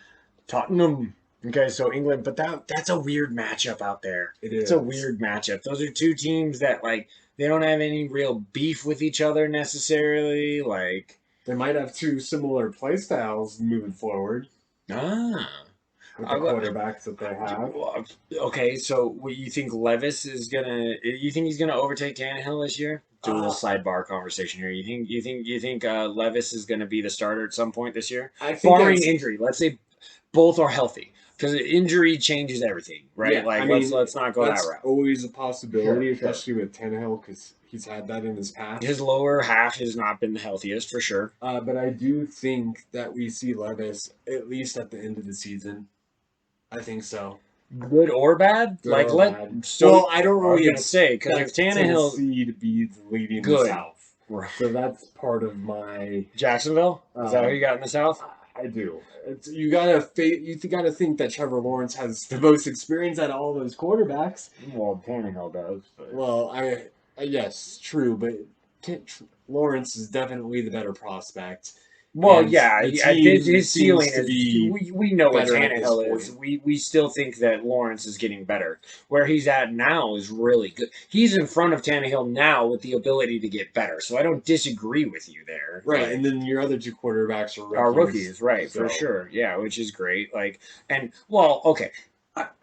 Okay, so England, but that's a weird matchup out there. It's a weird matchup. Those are 2 teams that they don't have any real beef with each other necessarily. They might have 2 similar play styles moving forward with the quarterbacks that they have. Okay, so what you think Levis is gonna? You think he's gonna overtake Tannehill this year? Do a little sidebar conversation here. You think Levis is gonna be the starter at some point this year, I think barring injury? Let's say both are healthy, because injury changes everything, right? Yeah, Let's not go that That's route. always a possibility, Sure. especially with Tannehill, because he's had that in his past. His lower half has not been the healthiest for sure. But I do think that we see Levis at least at the end of the season. I think so. Good or bad? Good or bad. So I don't I was really gonna say, because if expect Tannehill Tennessee to be leading Good. the South. So that's part of my. Jacksonville, is that who you got in the South? I do. You gotta think that Trevor Lawrence has the most experience out of all those quarterbacks. Well, Tannehill does. But... Well, yes, true, but Lawrence is definitely the better prospect. Well, And yeah, the yeah, team his ceiling seems to is. be We know what better at this Tannehill is. point. We still think that Lawrence is getting better. Where he's at now is really good. He's in front of Tannehill now with the ability to get better. So I don't disagree with you there. Right, Like, and then your other two quarterbacks are rookies. are rookies, right? For so- sure. Yeah, which is great. Like, and well, okay.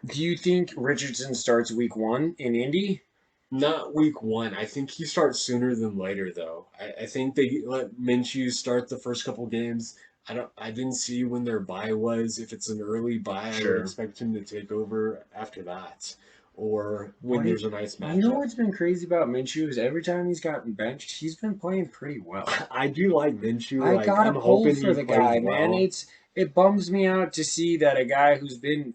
Do you think Richardson starts week 1 in Indy? Not week 1. I think he starts sooner than later, though. I think they let Minshew start the first couple games. I didn't see when their bye was. If it's an early bye, I Sure. would expect him to take over after that, or when What there's a nice matchup. You know what's been crazy about Minshew is every time he's gotten benched, he's been playing pretty well. I do like Minshew. I Like, gotta I'm pull hoping for he the plays guy, well. man. It bums me out to see that a guy who's been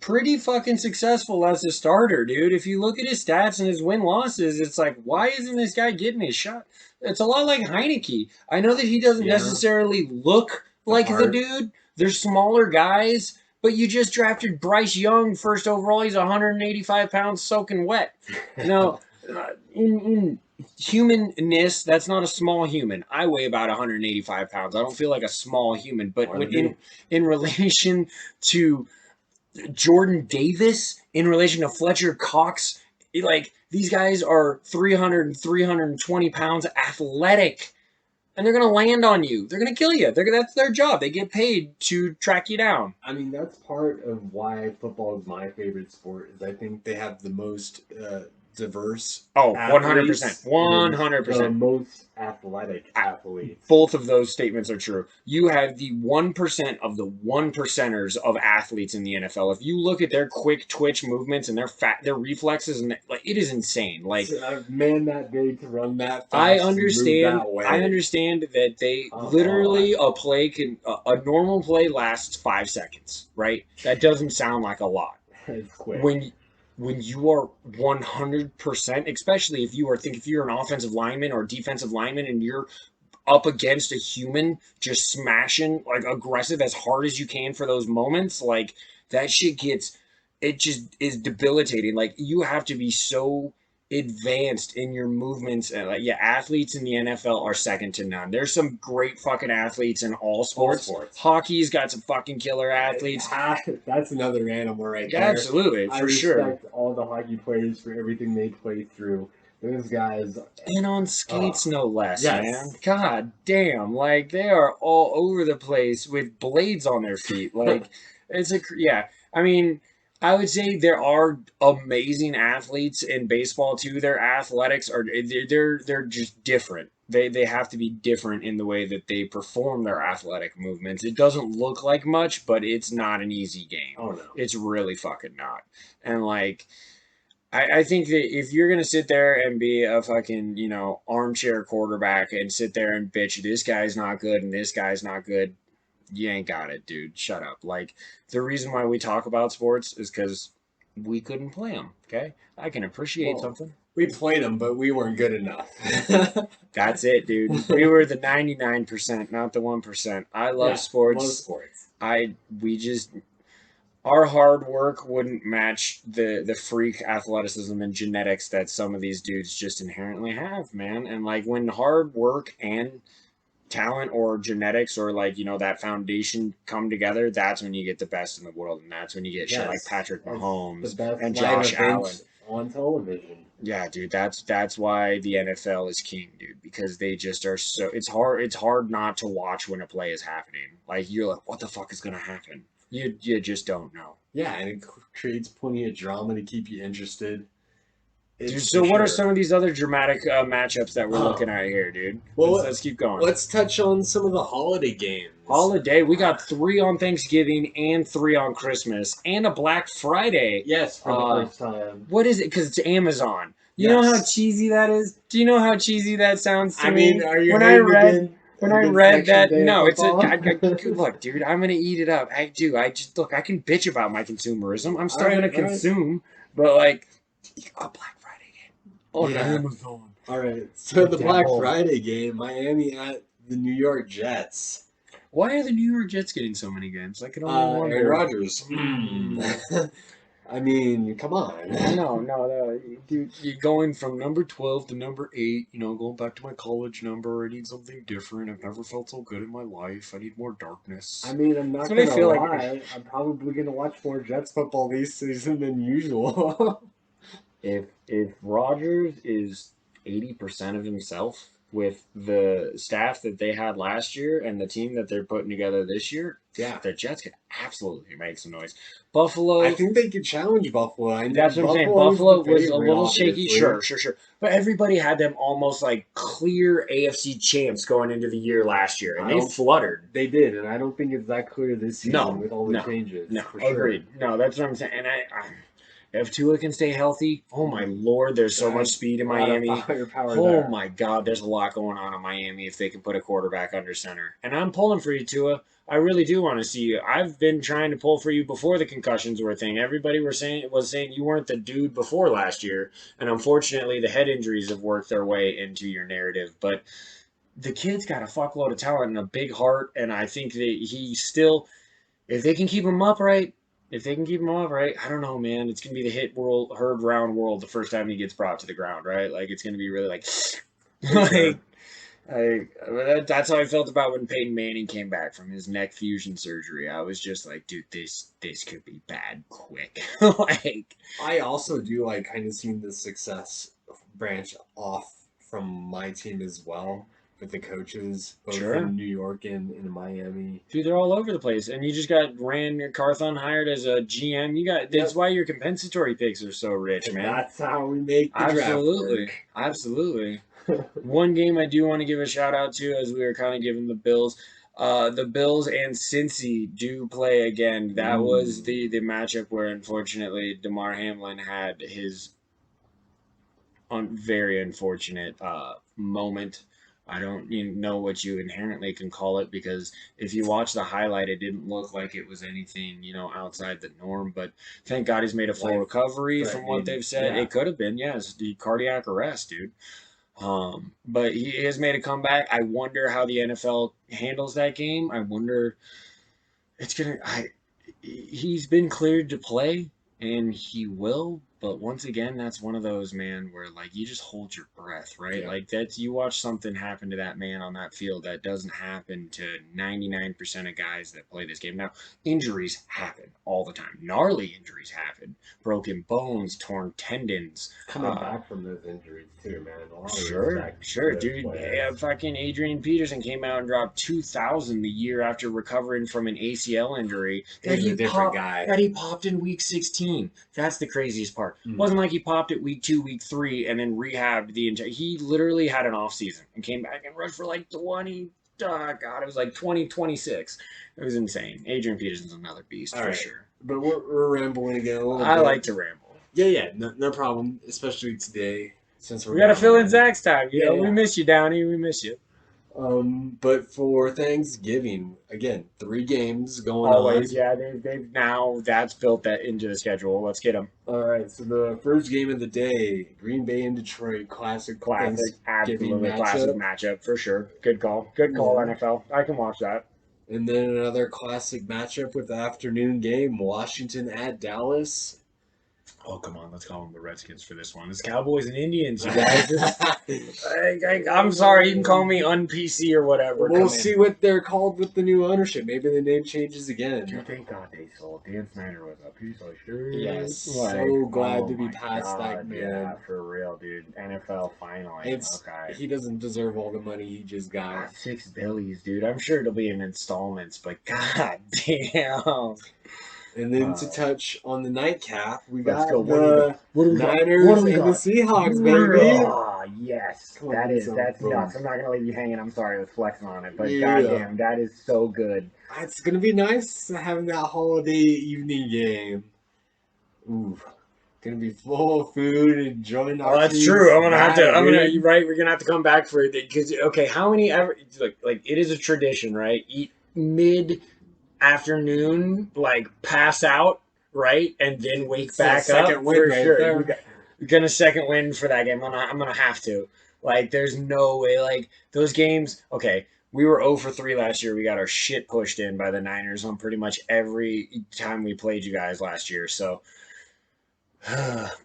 pretty fucking successful as a starter, dude. If you look at his stats and his win losses, it's like, why isn't this guy getting his shot? It's a lot like Heineke. I know that he doesn't Yeah. necessarily look like the part. dude. They're smaller guys, but you just drafted Bryce Young first overall. He's 185 pounds soaking wet. Now, in humanness, that's not a small human. I weigh about 185 pounds. I don't feel like a small human, but Wanna be. in relation to Jordan Davis, in relation to Fletcher Cox, like these guys are 300 and 320 pounds athletic, and they're gonna land on you. They're gonna kill you. That's their job. They get paid to track you down. I mean, that's part of why football is my favorite sport. Is I think they have the most diverse. Oh, athletes 100%. and 100%. The most athletic athletes. Both of those statements are true. You have the 1% of the 1%ers of athletes in the NFL. If you look at their quick twitch movements and their reflexes, and like, it is insane. Like, A man that big to run that fast. I and move understand. that way. I understand that they Oh, literally a normal play lasts 5 seconds, right? That doesn't sound like a lot. It's quick. When you are 100%, especially if you're an offensive lineman or defensive lineman and you're up against a human just smashing like aggressive as hard as you can for those moments, like that shit it just is debilitating. Like you have to be so advanced in your movements, and like, yeah, athletes in the NFL are second to none. There's some great fucking athletes in all sports. Hockey's got some fucking killer athletes. That's another animal right there. Absolutely, I for sure. respect all the hockey players for everything they play through. Those guys. And on skates, no less, yes. man. God damn, like they are all over the place with blades on their feet. Like yeah. I mean, I would say there are amazing athletes in baseball too. Their athletics are they're just different. They have to be different in the way that they perform their athletic movements. It doesn't look like much, but it's not an easy game. Oh no. It's really fucking not. And like I think that if you're gonna sit there and be a fucking, armchair quarterback and sit there and bitch, this guy's not good and this guy's not good, you ain't got it, dude. Shut up. Like, the reason why we talk about sports is because we couldn't play them, okay? I can appreciate something. We played them, but we weren't good enough. That's it, dude. We were the 99%, not the 1%. I love sports. Love sports. Our hard work wouldn't match the freak athleticism and genetics that some of these dudes just inherently have, man. And like when hard work and talent or genetics or like that foundation come together, that's when you get the best in the world, and that's when you get shit like Patrick Mahomes and Josh Allen on television. Yeah, dude, that's why the NFL is king, dude, because they just are so it's hard not to watch when a play is happening. Like you're like, what the fuck is gonna happen? You just don't know. Yeah, and it creates plenty of drama to keep you interested. Dude, so what are some of these other dramatic matchups that we're looking at here, dude? Well, let's keep going. Let's touch on some of the holiday games. We got 3 on Thanksgiving and 3 on Christmas and a Black Friday. Yes, for the first time. What is it? Because it's Amazon. You know how cheesy that is? Do you know how cheesy that sounds to me? I mean, are you when I read that, no, it's look, dude, I'm gonna eat it up. I can bitch about my consumerism. I'm still gonna consume, but like a Black Friday game on Amazon. All right, so the Black Friday game, Miami at the New York Jets. Why are the New York Jets getting so many games? I can only wonder. Aaron Rodgers. I mean, come on. No, dude, you're going from number 12 to number 8, going back to my college number. I need something different. I've never felt so good in my life. I need more darkness. I mean, I'm That's not what I gonna feel like. lie. I'm probably gonna watch more Jets football this season than usual. If Rodgers is 80% of himself with the staff that they had last year and the team that they're putting together this year, Yeah. the Jets could absolutely make some noise. Buffalo, I think they could challenge Buffalo. that's what I'm saying. Buffalo's Buffalo the was a favorite, little shaky, obviously. sure. But everybody had them almost like clear AFC champs going into the year last year, and I they don't- fluttered. They did, and I don't think it's that clear this season No, with all the changes. No, for sure. agreed. No, that's what I'm saying. And if Tua can stay healthy, oh my lord, there's so much speed in A lot of Miami. firepower Oh there. my god, there's a lot going on in Miami if they can put a quarterback under center. And I'm pulling for you, Tua. I really do want to see you. I've been trying to pull for you before the concussions were a thing. Everybody was saying you weren't the dude before last year, and unfortunately, the head injuries have worked their way into your narrative. But the kid's got a fuckload of talent and a big heart, and I think that he still, if they can keep him upright, I don't know, man. It's gonna be the herd round world the first time he gets brought to the ground, right? Like it's gonna be really like, sure. that's how I felt about when Peyton Manning came back from his neck fusion surgery. I was just like, dude, this could be bad quick. Like, I also do like kind of seeing the success branch off from my team as well with the coaches, both Sure. in New York and in Miami. dude, they're all over the place, and you just got Rand Carthon hired as a GM. That's why your compensatory picks are so rich, And man. that's how we make the Absolutely. draft work. One game I do want to give a shout out to, as we were kind of giving the Bills. The Bills and Cincy do play again. That was the matchup where, unfortunately, DeMar Hamlin had his very unfortunate moment. I don't know what you inherently can call it, because if you watch the highlight, it didn't look like it was anything, outside the norm. But thank God he's made a full recovery from what they've said. Yeah. It could have been, yes, the cardiac arrest, dude. But he has made a comeback. I wonder how the NFL handles that game. I wonder. He's been cleared to play, and he will. But once again, that's one of those, man, where like you just hold your breath, right? Yeah. Like you watch something happen to that man on that field that doesn't happen to 99% of guys that play this game. Now, injuries happen all the time. Gnarly injuries happen. Broken bones, torn tendons. Coming back from those injuries too, man. A lot of Sure, respect sure, to dude. players. Yeah, fucking Adrian Peterson came out and dropped 2,000 the year after recovering from an ACL injury He's a different guy. that he popped in week 16. That's the craziest part. It wasn't like he popped it week 2, week 3, and then rehabbed the entire. He literally had an off season and came back and rushed for like 20. God, it was like 2026. It was insane. Adrian Peterson's another beast for sure. But we're rambling again a little bit. I like to ramble. Yeah, no problem. Especially today, since We got to fill in Zach's time. Yeah. We miss you, Downey. We miss you. But for Thanksgiving, again, 3 games going Always, on. yeah. They've now that's built that into the schedule. Let's get them. All right, so the first game of the day, Green Bay and Detroit, classic Absolutely classic matchup for sure. Good call, NFL. I can watch that. And then another classic matchup with the afternoon game, Washington at Dallas. Oh, come on, let's call them the Redskins for this one. It's Cowboys and Indians, you guys. I'm sorry, you can call me un-PC or whatever. We'll see what they're called with the new ownership. Maybe the name changes again. Dude, thank God they sold. Dan Snyder was a piece of shit. Yes, so glad to be past that man. Yeah, for real, dude. NFL finally. He doesn't deserve all the money he just got. $6 billion, dude. I'm sure it'll be in installments, but god damn. And then to touch on the nightcap, we Let's got go. the Niners and the Seahawks, baby. Oh, yes. That's nuts. I'm not going to leave you hanging. I'm sorry I was flexing on it, but Yeah. goddamn, that is so good. It's going to be nice having that holiday evening game. Ooh. Gonna be full of food, enjoying our that's true. We're gonna have to come back for it, because how many ever like it is a tradition, right? Eat mid-afternoon, like pass out, right, and then wake back up second win for right sure. there. We're gonna second win for that game. I'm gonna have to. Like, there's no way. Like those games. Okay, we were 0 for 3 last year. We got our shit pushed in by the Niners on pretty much every time we played you guys last year. So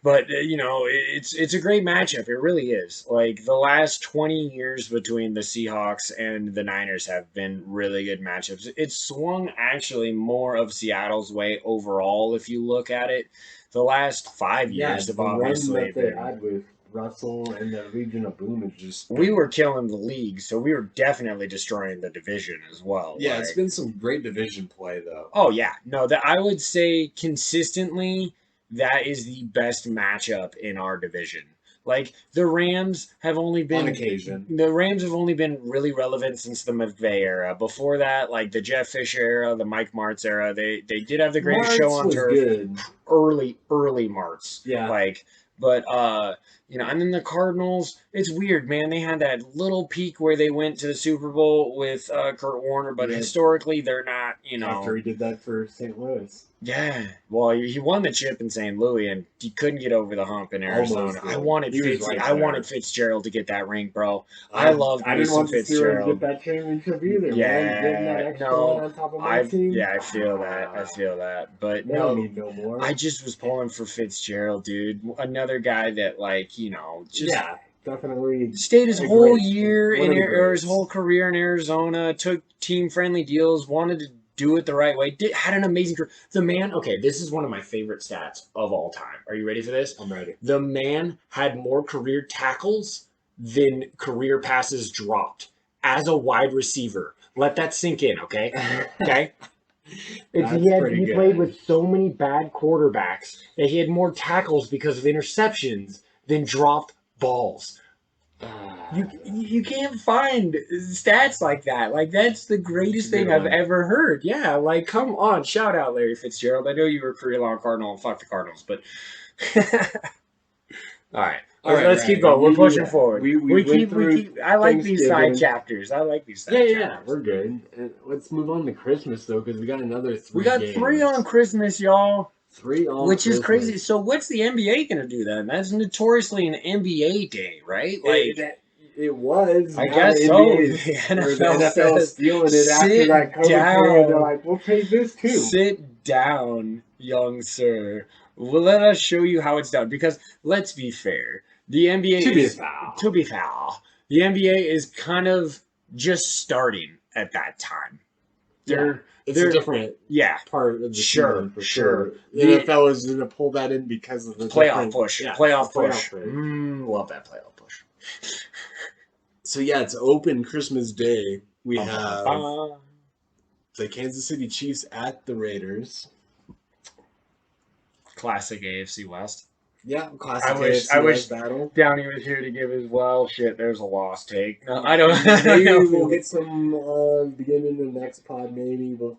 But it's a great matchup. It really is. Like the last 20 years between the Seahawks and the Niners have been really good matchups. It's swung actually more of Seattle's way overall if you look at it. The last 5 years have The run obviously that they been. had with Russell and the Legion of Boom is just We were killing the league, so we were definitely destroying the division as well. Yeah, it's Like, been some great division play though. oh yeah, no, that I would say consistently that is the best matchup in our division. Like On occasion. the Rams have only been really relevant since the McVay era. Before that, like the Jeff Fisher era, the Mike Martz era, they did have the greatest show Martz on was turf. good. Early Martz. Yeah. Like, but and then the Cardinals, it's weird, man. They had that little peak where they went to the Super Bowl with Kurt Warner, but Yep. historically they're not, After he did that for St. Louis. yeah. Well, he won the chip in St. Louis, and he couldn't get over the hump in Arizona. Almost I did. wanted He was right I wanted there. Fitzgerald to get that ring, bro. I loved I me didn't some want the Steelers to Fitzgerald. get that championship either, man. Getting that Yeah, extra no, one on top of my team. I feel that. I feel that. But They don't no, need no more. I just was pulling for Fitzgerald, dude. Another guy that, like, just yeah, definitely. stayed his a whole great- year one of the or his greats. whole career in Arizona, took team friendly deals, wanted to do it the right way, had an amazing career. The man, okay, this is one of my favorite stats of all time. Are you ready for this? I'm ready. The man had more career tackles than career passes dropped as a wide receiver. Let that sink in, okay? Okay? He played with so many bad quarterbacks that he had more tackles because of interceptions than dropped balls. You can't find stats like that. Like that's the greatest thing I've ever heard. Yeah, like come on, shout out Larry Fitzgerald. I know you were a career long Cardinal and fuck the Cardinals, but all right. Let's keep going. We're pushing forward. We keep. I like these side chapters. Yeah, we're good. And let's move on to Christmas though, because we got another three. We got games. 3 on Christmas, y'all. 3 on Which Christmas. is crazy. So what's the NBA gonna do then? That's notoriously an NBA day, right? Like it was. I Now guess the so. NBA The NFL NFL is stealing it after sit that COVID down. period. They're like, we'll pay this too. Sit down, young sir. Well, let us show you how it's done. Because let's be fair, the NBA to be fair, the NBA is kind of just starting at that time. It's a different part of the season for sure. The NFL is going to pull that in because of the playoff push. Yeah, playoff push. Love that playoff push. So yeah, it's open Christmas Day. We have the Kansas City Chiefs at the Raiders. Classic AFC West. Yeah, classic. I wish battle. Downey was here to give his shit. There's a lost take. No, I don't. Maybe we'll get some beginning of the next pod. Maybe we'll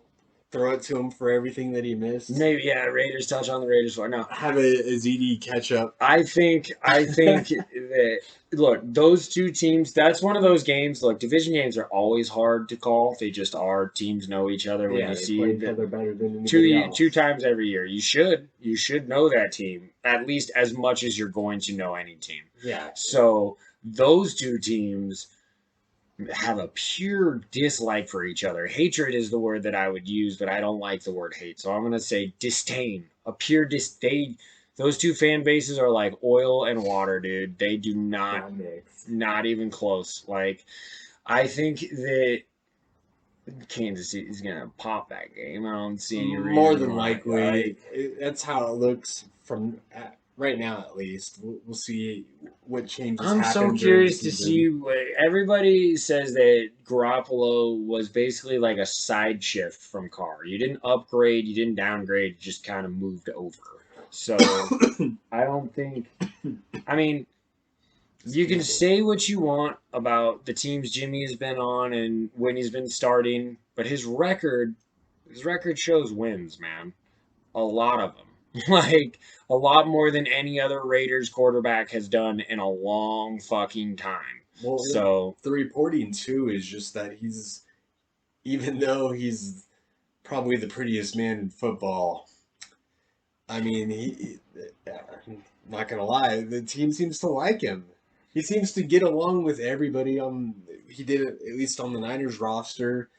throw it to him for everything that he missed. Maybe Raiders touch on the Raiders for no. Have a ZD catch up. I think that look, those two teams. That's one of those games. Look, division games are always hard to call. They just are. Teams know each other when you see each other better than anybody else. Two times every year. You should know that team at least as much as you're going to know any team. Yeah. So those two teams have a pure dislike for each other. Hatred is the word that I would use, but I don't like the word hate. So I'm going to say disdain. A pure disdain. Those two fan bases are like oil and water, dude. They do not even close. Like, I think that Kansas City is going to pop that game. I don't see any reason. More than likely. That's how it looks from right now, at least. We'll see what changes happen. I'm so curious to see. Everybody says that Garoppolo was basically like a side shift from Carr. You didn't upgrade, you didn't downgrade, you just kind of moved over. So I don't think. I mean, you can say what you want about the teams Jimmy has been on and when he's been starting, but his record shows wins, man. A lot of them. Like, a lot more than any other Raiders quarterback has done in a long fucking time. Well, so the reporting, too, is just that even though he's probably the prettiest man in football, I mean, I'm not going to lie, the team seems to like him. He seems to get along with everybody he did it, at least on the Niners roster.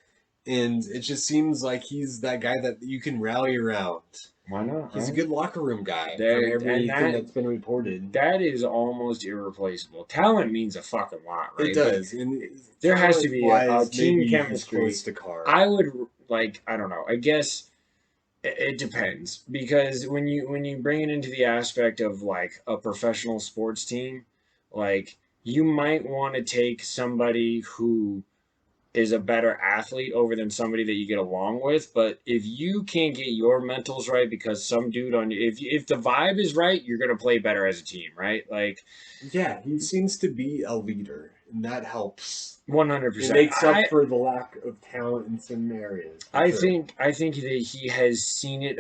And it just seems like he's that guy that you can rally around. Why not? He's a good locker room guy There- from everything and that's been reported. That is almost irreplaceable. Talent means a fucking lot, right? It does. And there has to be a talent-wise, team maybe he's chemistry. close to Carr. I would I don't know. I guess it depends, because when you bring it into the aspect of like a professional sports team, like you might want to take somebody who is a better athlete over than somebody that you get along with. But if you can't get your mentals right because some dude on if the vibe is right, you're gonna play better as a team, right? Like, yeah, he seems to be a leader, and that helps. 100%. It makes up for the lack of talent in some areas. I think that he has seen it.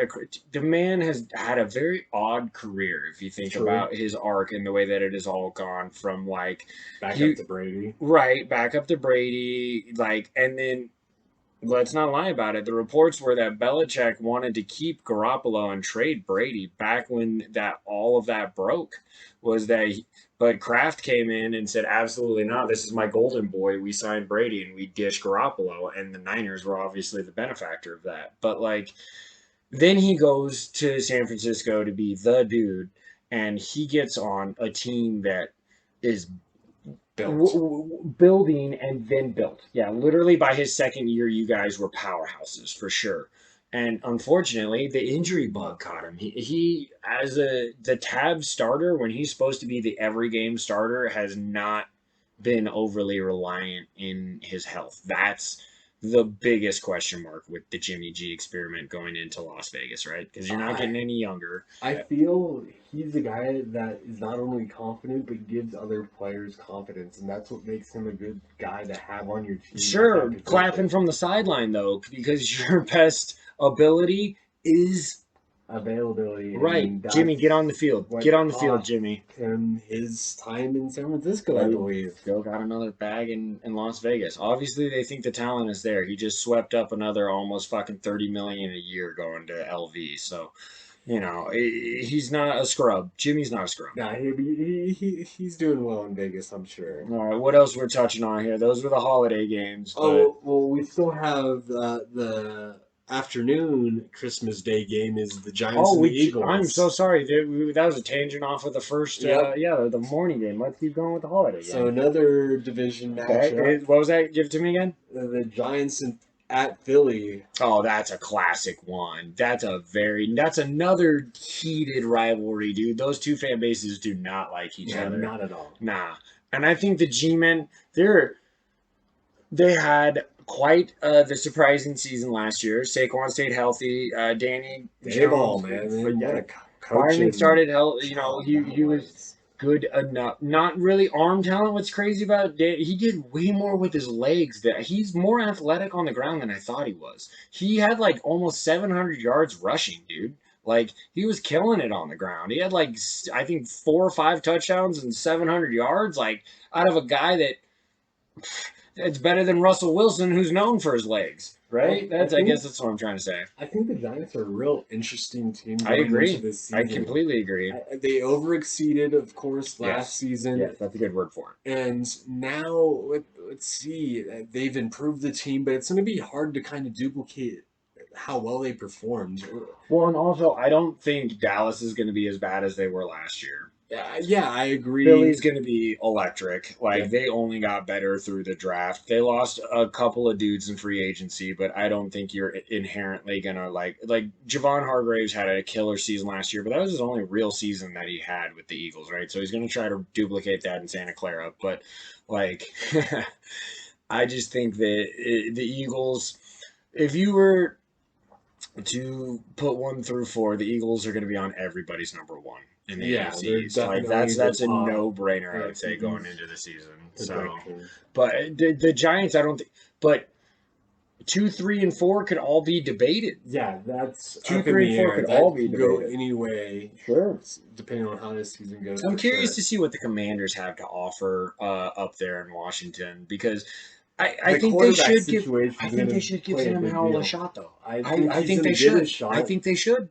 The man has had a very odd career, if you think True. about his arc and the way that it has all gone from like back up to Brady. Right, back up to Brady, like, and then let's not lie about it. The reports were that Belichick wanted to keep Garoppolo and trade Brady back when all of that broke. But Kraft came in and said, absolutely not. This is my golden boy. We signed Brady and we dished Garoppolo, and the Niners were obviously the benefactor of that. But like, then he goes to San Francisco to be the dude, and he gets on a team that is building and then built. Yeah, literally by his second year, you guys were powerhouses for sure. And unfortunately, the injury bug caught him. He as the tab starter, when he's supposed to be the every game starter, has not been overly reliant in his health. That's the biggest question mark with the Jimmy G experiment going into Las Vegas, right? Because you're not getting any younger. I feel he's a guy that is not only confident, but gives other players confidence, and that's what makes him a good guy to have on your team. Sure, clapping from the sideline, though, because your best ability is availability. Right. Jimmy, get on the field. Get on the field, Jimmy. And his time in San Francisco, I believe. Still got another bag in Las Vegas. Obviously, they think the talent is there. He just swept up another almost fucking $30 million a year going to LV. So, you know, he's not a scrub. Jimmy's not a scrub. Nah, he's doing well in Vegas, I'm sure. All right, what else we're touching on here? Those were the holiday games. Oh, well, we still have the afternoon Christmas Day game is the Giants and the Eagles. I'm so sorry. That was a tangent off of the first, the morning game. Let's keep going with the holiday game. So another division matchup. Okay. What was that? Give it to me again. The Giants at Philly. Oh, that's a classic one. That's another heated rivalry, dude. Those two fan bases do not like each other. Not at all. Nah. And I think the G-men, they had quite the surprising season last year. Saquon stayed healthy. Danny J-Ball, man. Finally started he was good enough. Not really arm talent. What's crazy about Dan, he did way more with his legs. He's more athletic on the ground than I thought he was. He had like almost 700 yards rushing, dude. Like, he was killing it on the ground. He had like, I think 4 or 5 touchdowns and 700 yards, like, out of a guy that's better than Russell Wilson, who's known for his legs, right? I guess that's what I'm trying to say. I think the Giants are a real interesting team. I agree. This season. I completely agree. They overexceeded, of course, last season. Yes, that's a good word for it. And now, let's see, they've improved the team, but it's going to be hard to kind of duplicate how well they performed. Well, and also, I don't think Dallas is going to be as bad as they were last year. Yeah, I agree. Philly's going to be electric. They only got better through the draft. They lost a couple of dudes in free agency, but I don't think you're inherently going to like Javon Hargraves had a killer season last year, but that was his only real season that he had with the Eagles, right? So he's going to try to duplicate that in Santa Clara. But, I just think that the Eagles, if you were to put 1 through 4, the Eagles are going to be on everybody's number 1. In the NFC, that's a no-brainer, I would say, going into the season. So, but the Giants, I don't think. But 2, 3, and 4 could all be debated. Yeah, that's 2, 3, and 4 could all be debated. Go anyway, sure, depending on how this season goes. I'm curious to see what the Commanders have to offer up there in Washington, because I think they should give Sam Howell a shot, though. I think they should. I think they should.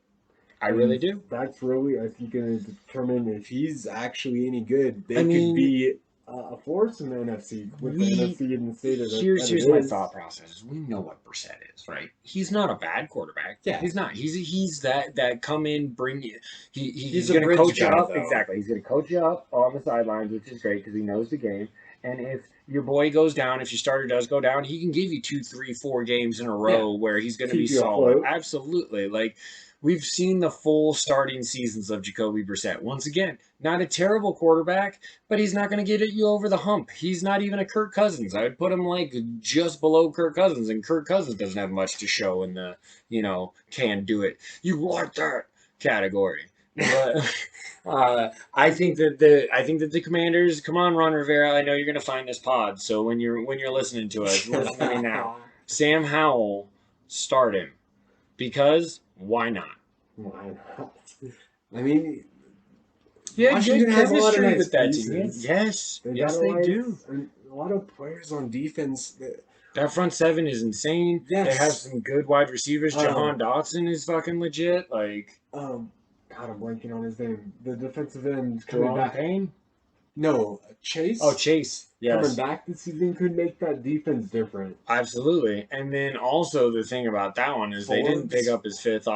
I really do. That's really, I think, going to determine if he's actually any good. They could be a force in the NFC with the NFC in the state of Here's my thought process. We know what Brissett is, right? He's not a bad quarterback. Yeah. He's not. He's that come in, bring you. He's a going to bridge coach you guy, up. though. Exactly. He's going to coach you up on the sidelines, which is great because he knows the game. And if your boy goes down, if your starter does go down, he can give you 2, 3, 4 games in a row where he's going to be Keep you solid. afloat. Absolutely. Like, we've seen the full starting seasons of Jacoby Brissett. Once again, not a terrible quarterback, but he's not going to get you over the hump. He's not even a Kirk Cousins. I would put him like just below Kirk Cousins, and Kirk Cousins doesn't have much to show in the, can do it. You want that category. But I think that the Commanders, come on, Ron Rivera, I know you're going to find this pod, so when you're listening to us, listen to me now. Sam Howell, start him. Because why not? Why not? I mean, Yeah, Washington good has a lot of chemistry nice with that pieces. team. Yes, They do. A lot of players on defense. That front seven is insane. Yes. They have some good wide receivers. Jahan Dotson is fucking legit. Like, God, I'm blanking on his name. The defensive end coming Jerome back. Payne? No, Chase. Oh, Chase. Yes. Coming back this season could make that defense different. Absolutely. And then also the thing about that one is they didn't pick up his fifth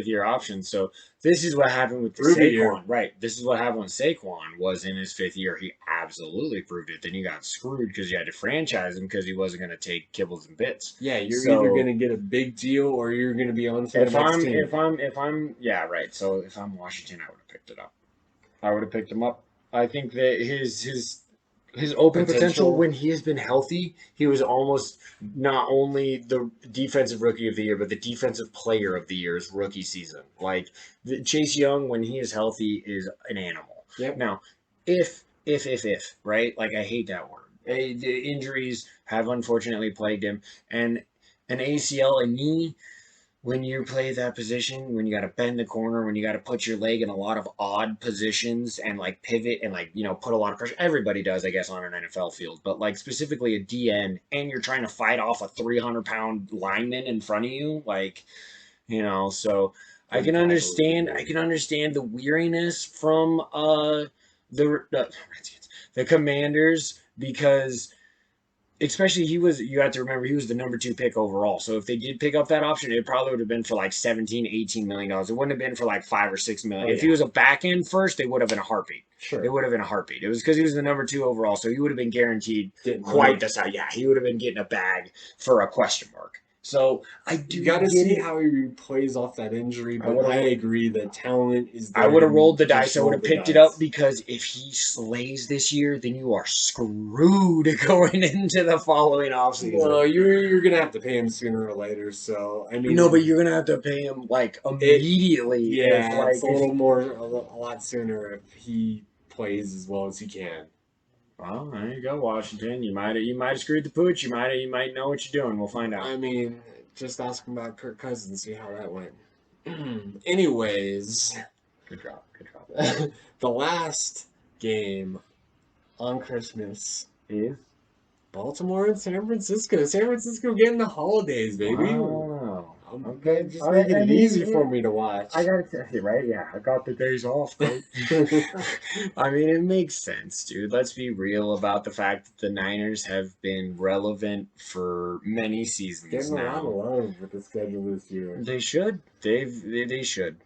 year option. So this is what happened with the Prove it, Saquon. Right. This is what happened with Saquon was in his 5th year. He absolutely proved it. Then you got screwed because you had to franchise him because he wasn't going to take kibbles and bits. Yeah, you're either going to get a big deal or you're going to be on to the next team. If I'm yeah, right. So if I'm Washington, I would have picked it up. I would have picked him up. I think that his open potential when he has been healthy, he was almost not only the defensive rookie of the year, but the defensive player of the year's rookie season. Like Chase Young, when he is healthy, is an animal. Yep. Now, if right, like I hate that word. The injuries have unfortunately plagued him, and an ACL, a knee. When you play that position, when you got to bend the corner, when you got to put your leg in a lot of odd positions and like pivot and like, put a lot of pressure. Everybody does, I guess, on an NFL field, but like specifically a DN and you're trying to fight off a 300-pound lineman in front of you. Like, so I can understand the weariness from the Commanders because especially you have to remember he was the number 2 pick overall. So if they did pick up that option, it probably would have been for like $17-18 million. It wouldn't have been for like $5 or $6 million. If he was a back end first, they would have been a heartbeat. Sure. It would have been a heartbeat. It was because he was the number 2 overall, so he would have been guaranteed quite the size. Yeah, he would have been getting a bag for a question mark. So I do. You got to see how he plays off that injury, but I agree that talent is there. I would have rolled the dice. I would have picked it up because if he slays this year, then you are screwed going into the following offseason. Well, you're gonna have to pay him sooner or later. So I mean, no, but you're gonna have to pay him like immediately. Yeah, it's a lot sooner if he plays as well as he can. Well, there you go, Washington. You might have screwed the pooch. You might know what you're doing. We'll find out. I mean, just ask him about Kirk Cousins, see how that went. Anyways, good drop. The last game on Christmas is Baltimore and San Francisco. San Francisco getting the holidays, baby. Wow. Okay, just making it easy for me to watch. I gotta tell you, right? Yeah, I got the days off, right? I mean, it makes sense, dude. Let's be real about the fact that the Niners have been relevant for many seasons Getting now. a lot of love with the schedule this year. They should. They should.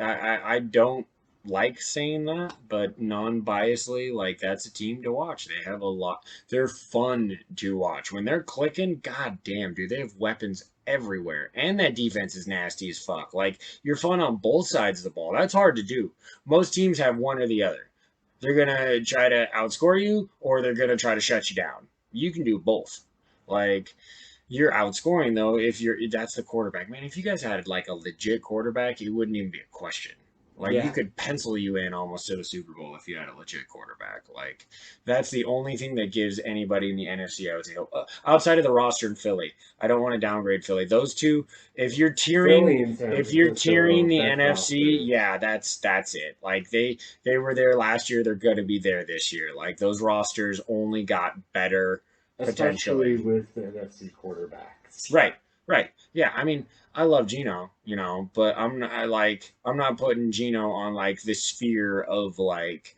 I don't like saying that, but non-biasly, like that's a team to watch. They have a lot. They're fun to watch. When they're clicking, god damn, dude, they have weapons everywhere. And that defense is nasty as fuck. Like, you're fun on both sides of the ball. That's hard to do. Most teams have one or the other. They're going to try to outscore you, or they're going to try to shut you down. You can do both. Like, you're outscoring, though, that's the quarterback. Man, if you guys had, like, a legit quarterback, it wouldn't even be a question. Like, you could pencil you in almost to the Super Bowl if you had a legit quarterback. Like, that's the only thing that gives anybody in the NFC, I would say, outside of the roster in Philly. I don't want to downgrade Philly. Those two, if you're tiering the NFC, roster. Yeah, that's it. Like, they were there last year. They're going to be there this year. Like, those rosters only got better potentially. Especially with the NFC quarterbacks. Right. Yeah, I mean, I love Geno, but I'm not putting Geno on like the sphere of like,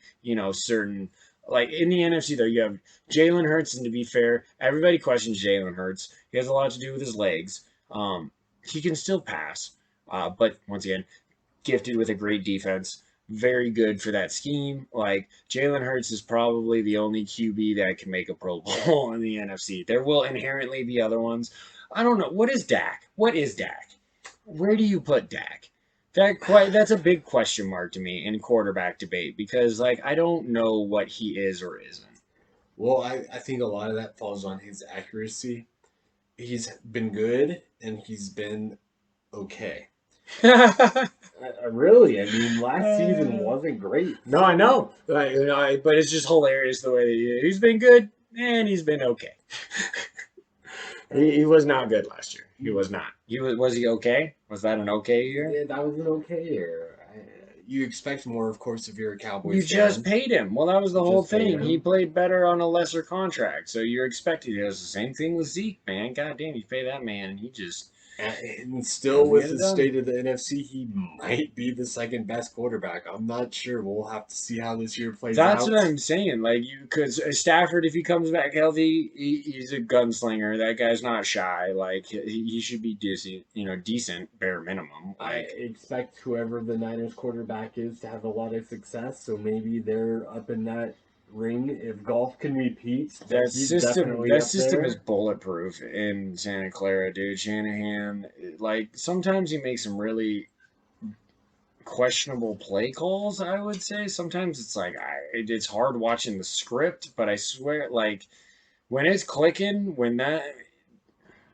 certain Like in the NFC, though, you have Jalen Hurts, and to be fair, everybody questions Jalen Hurts. He has a lot to do with his legs. He can still pass, but once again, gifted with a great defense. Very good for that scheme. Like Jalen Hurts is probably the only QB that can make a Pro Bowl in the NFC. There will inherently be other ones. I don't know. What is Dak? What is Dak? Where do you put Dak? That's a big question mark to me in quarterback debate because like I don't know what he is or isn't. Well, I think a lot of that falls on his accuracy. He's been good and he's been okay. Really, I mean, last season wasn't great. No, I know. But it's just hilarious the way that he's been good and he's been okay. he was not good last year. He was not. Was he okay? Was that an okay year? Yeah, that was an okay year. You expect more, of course, if you're a Cowboys You fan. just paid him. Well, that was the You whole just paid thing. him. He played better on a lesser contract, so you're expecting it. It's the same thing with Zeke, man. God damn, you pay that man, and he just. And still, Doesn't with get it the done. state of the NFC, he might be the second best quarterback. I'm not sure. We'll have to see how this year plays That's out. what I'm saying. Like because Stafford, if he comes back healthy, he's a gunslinger. That guy's not shy. Like he should be decent, bare minimum. I Like expect whoever the Niners quarterback is to have a lot of success, so maybe they're up in that ring. If golf can repeat, he's definitely that up system there. is bulletproof in Santa Clara, dude. Shanahan, like sometimes he makes some really questionable play calls. I would say sometimes it's like it's hard watching the script, but I swear, like when it's clicking,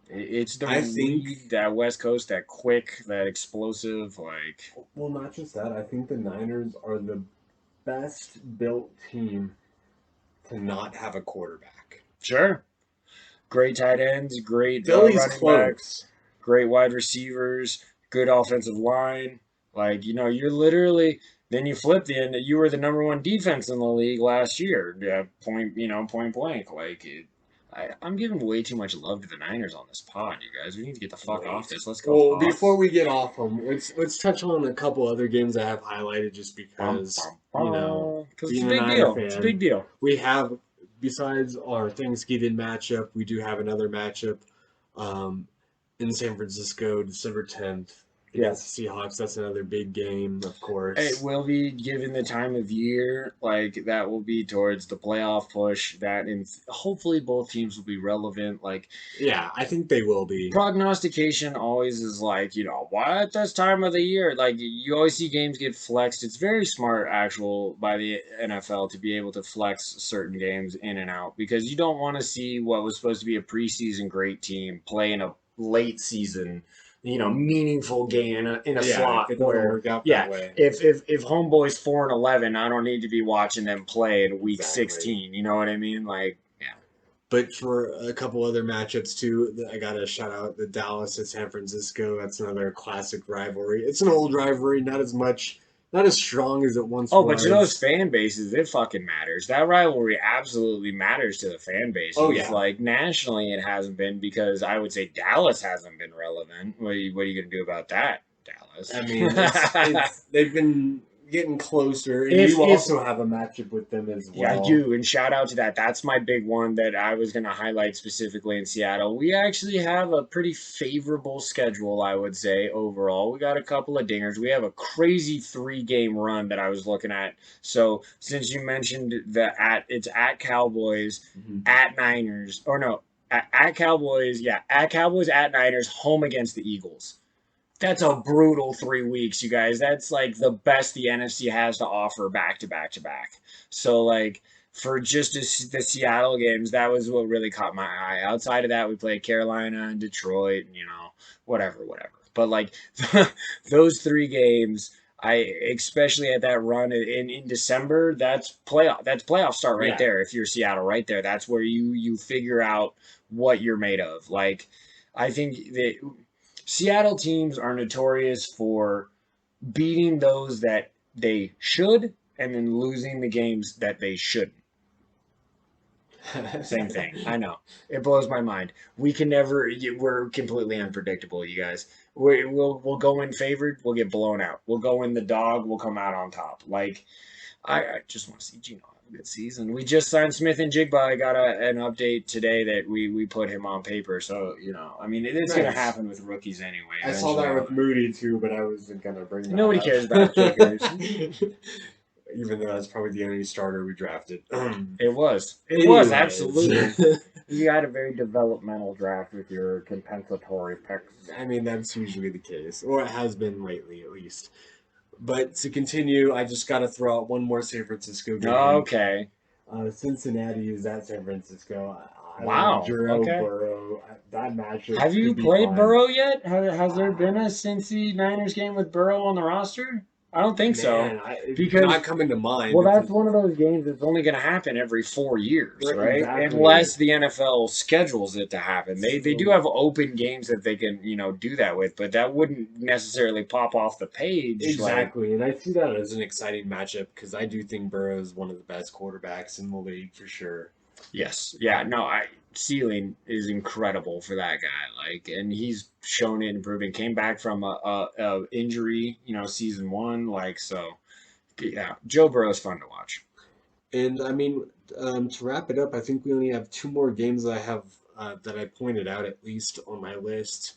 it's the I think- read, that West Coast, that quick, that explosive, like Well, not just that. I think the Niners are the best built team. To not have a quarterback. sure, great tight ends, great Philly's running backs, close. great wide receivers, good offensive line. Like, you're literally, then you flip the end. You were the number one defense in the league last year. Point blank. Like, I'm giving way too much love to the Niners on this pod, you guys. We need to get the fuck off this. Let's go. Well, Hawks. before we get off them, let's touch on a couple other games I have highlighted just because because it's a being a big Niner deal. fan, It's a big deal. we have, besides our Thanksgiving matchup, we do have another matchup in San Francisco, December 10th. Against the Seahawks. That's another big game, of course. It will be given the time of year, like that will be towards the playoff push. And hopefully both teams will be relevant. Like, Yeah, I think they will be. prognostication always is like, why at this time of the year? Like, you always see games get flexed. It's very smart, by the NFL to be able to flex certain games in and out because you don't want to see what was supposed to be a preseason great team play in a late season, meaningful game in a slot if it doesn't where work out yeah, that way. if homeboy's 4-11, I don't need to be watching them play in week Exactly. 16. You know what I mean? Like, yeah. But for a couple other matchups too, I gotta shout out the Dallas and San Francisco. That's another classic rivalry. It's an old rivalry, not as strong as it once Oh, was. but to those fan bases, it fucking matters. That rivalry absolutely matters to the fan bases. Oh, yeah. Like, nationally, it hasn't been because I would say Dallas hasn't been relevant. What are you going to do about that, Dallas? I mean, they've been getting closer, and If- you if- also have a matchup with them as well. Yeah, I do, and shout out to that. That's my big one that I was going to highlight specifically in Seattle. We actually have a pretty favorable schedule, I would say, overall. We got a couple of dingers. We have a crazy 3-game run that I was looking at. So, since you mentioned it's at Cowboys, Mhm. at Niners, or no, at Cowboys, at Cowboys, at Niners, home against the Eagles. That's a brutal 3 weeks, you guys. That's like the best the NFC has to offer back to back to back. So, like, for just the Seattle games, that was what really caught my eye. Outside of that, we played Carolina and Detroit, and, whatever. But, like, those 3 games, especially at that run in December, that's playoff start right Yeah. there. If you're Seattle, right there, that's where you figure out what you're made of. Like, I think that Seattle teams are notorious for beating those that they should and then losing the games that they shouldn't. Same thing. I know. It blows my mind. We're completely unpredictable, you guys. We'll go in favored, we'll get blown out. We'll go in the dog, we'll come out on top. Like, I just want to see Geno have good season. We just signed Smith and Jigba. I got an update today that we put him on paper. So, I mean, it's going to Nice. happen with rookies anyway. I saw that with Moody too, but I wasn't gonna bring that Nobody up. cares about kickers. Even though that's probably the only starter we drafted. It was. It Anyways. was, absolutely. You had a very developmental draft with your compensatory picks. I mean, that's usually the case, or it has been lately, at least. But to continue, I just got to throw out one more San Francisco game. Okay. Cincinnati is at San Francisco. I Wow, love Joe okay. Burrow. That matchup. Have you could be played fun. Burrow yet? Has there been a Cincy Niners game with Burrow on the roster? I don't think so. Man, it's Because- not coming to mind. Well, that's one of those games that's only going to happen every 4 years, right? Exactly. Unless the NFL schedules it to happen. They So- do have open games that they can, do that with, but that wouldn't necessarily pop off the page. Exactly, and I see that as an exciting matchup because I do think Burrow is one of the best quarterbacks in the league for sure. Yes. Yeah, no, ceiling is incredible for that guy. And he's shown it improving. Came back from a injury, season 1. So, yeah, Joe Burrow's fun to watch. And I mean, to wrap it up, I think we only have 2 more games that I have that I pointed out at least on my list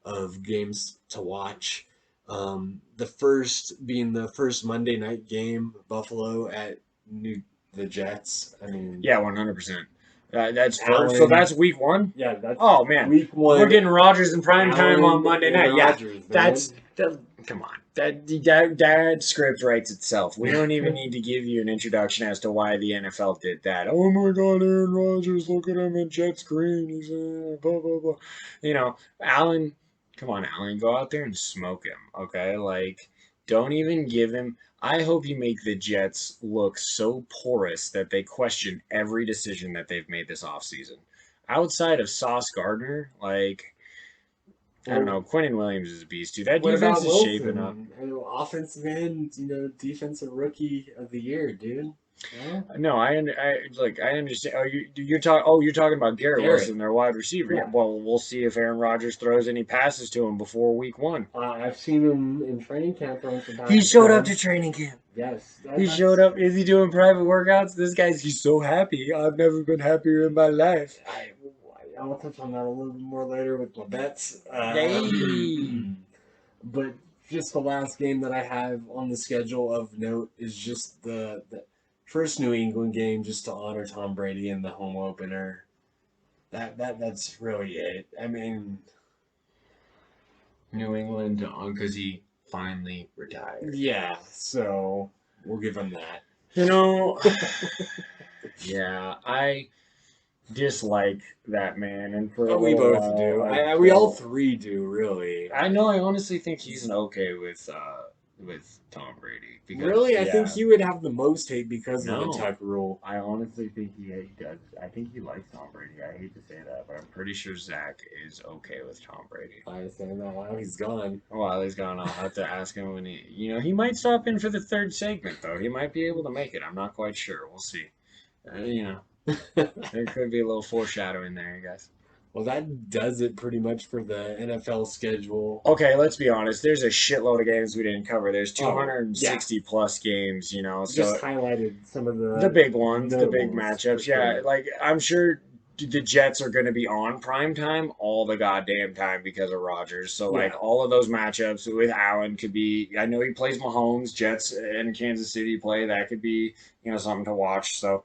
of games to watch. The first being the first Monday night game, Buffalo at the Jets. I mean, Yeah, 100%. That's Allen- so that's week 1? yeah, that's Oh, man. week 1. We're getting Rodgers in prime time Allen on Monday and night. Yeah, Rodgers, man. come on. That script writes itself. We don't even need to give you an introduction as to why the NFL did that. Oh my God, Aaron Rodgers, look at him in Jets green. He's blah blah blah. Allen, come on, Allen, go out there and smoke him. Okay, don't even give him. I hope you make the Jets look so porous that they question every decision that they've made this offseason. Outside of Sauce Gardner, I don't know. Quentin Williams is a beast, too. That What defense about is Wilson? shaping up. Offensive end, defensive rookie of the year, dude. Huh? No, I understand. You're talking about Garrett Garrett. Wilson, their wide receiver. Yeah. Well, we'll see if Aaron Rodgers throws any passes to him before week 1. I've seen him in training camp throwing some passes. He showed up to training camp. Yes. He showed up. Is he doing private workouts? He's so happy. I've never been happier in my life. I'll touch on that a little bit more later with my bets. Hey. But just the last game that I have on the schedule of note is just the first New England game, just to honor Tom Brady in the home opener. That's really it. I mean, New England, because he finally retired. yeah. So we'll give him that. Yeah, I dislike that man, and for a We little both do. while, We all 3 do, really. I know. I honestly think he's okay with Tom Brady. Because, Really, I yeah, think he would have the most hate because of No. the Tuck rule. I honestly think he does. I think he likes Tom Brady. I hate to say that, but I'm pretty sure Zach is okay with Tom Brady. I say that while he's gone. While he's gone, I'll have to ask him when he might stop in for the 3rd segment though. He might be able to make it. I'm not quite sure. We'll see. There could be a little foreshadowing there, I guess. Well, that does it pretty much for the NFL schedule. Okay, let's be honest. There's a shitload of games we didn't cover. There's Oh, 260 plus games, So Just highlighted some of the big ones, the big notables, matchups. for Yeah, sure. I'm sure the Jets are going to be on prime time all the goddamn time because of Rodgers. So, Yeah. all of those matchups with Allen could be. I know he plays Mahomes, Jets, and Kansas City play. That could be, something to watch. So,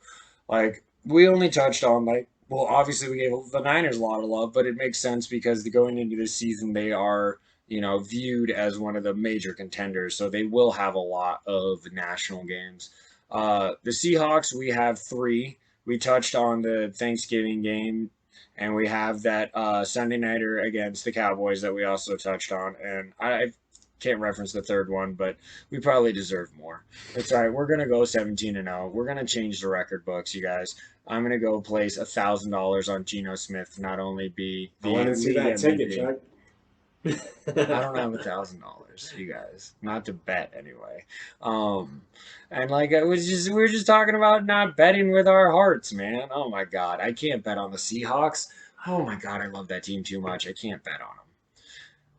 we only touched on well, obviously we gave the Niners a lot of love, but it makes sense because going into this season they are, viewed as one of the major contenders, so they will have a lot of national games. The Seahawks, we have 3. We touched on the Thanksgiving game, and we have that Sunday nighter against the Cowboys that we also touched on, and I can't reference the 3rd one, but we probably deserve more. It's all right. We're going to go 17-0. We're going to change the record books, you guys. I'm going to go place $1,000 on Geno Smith to not only be the I want to see league that ticket, MVP. Chuck. I don't have $1,000, you guys. Not to bet anyway. And we were just talking about not betting with our hearts, man. Oh my God, I can't bet on the Seahawks. Oh my God, I love that team too much. I can't bet on them.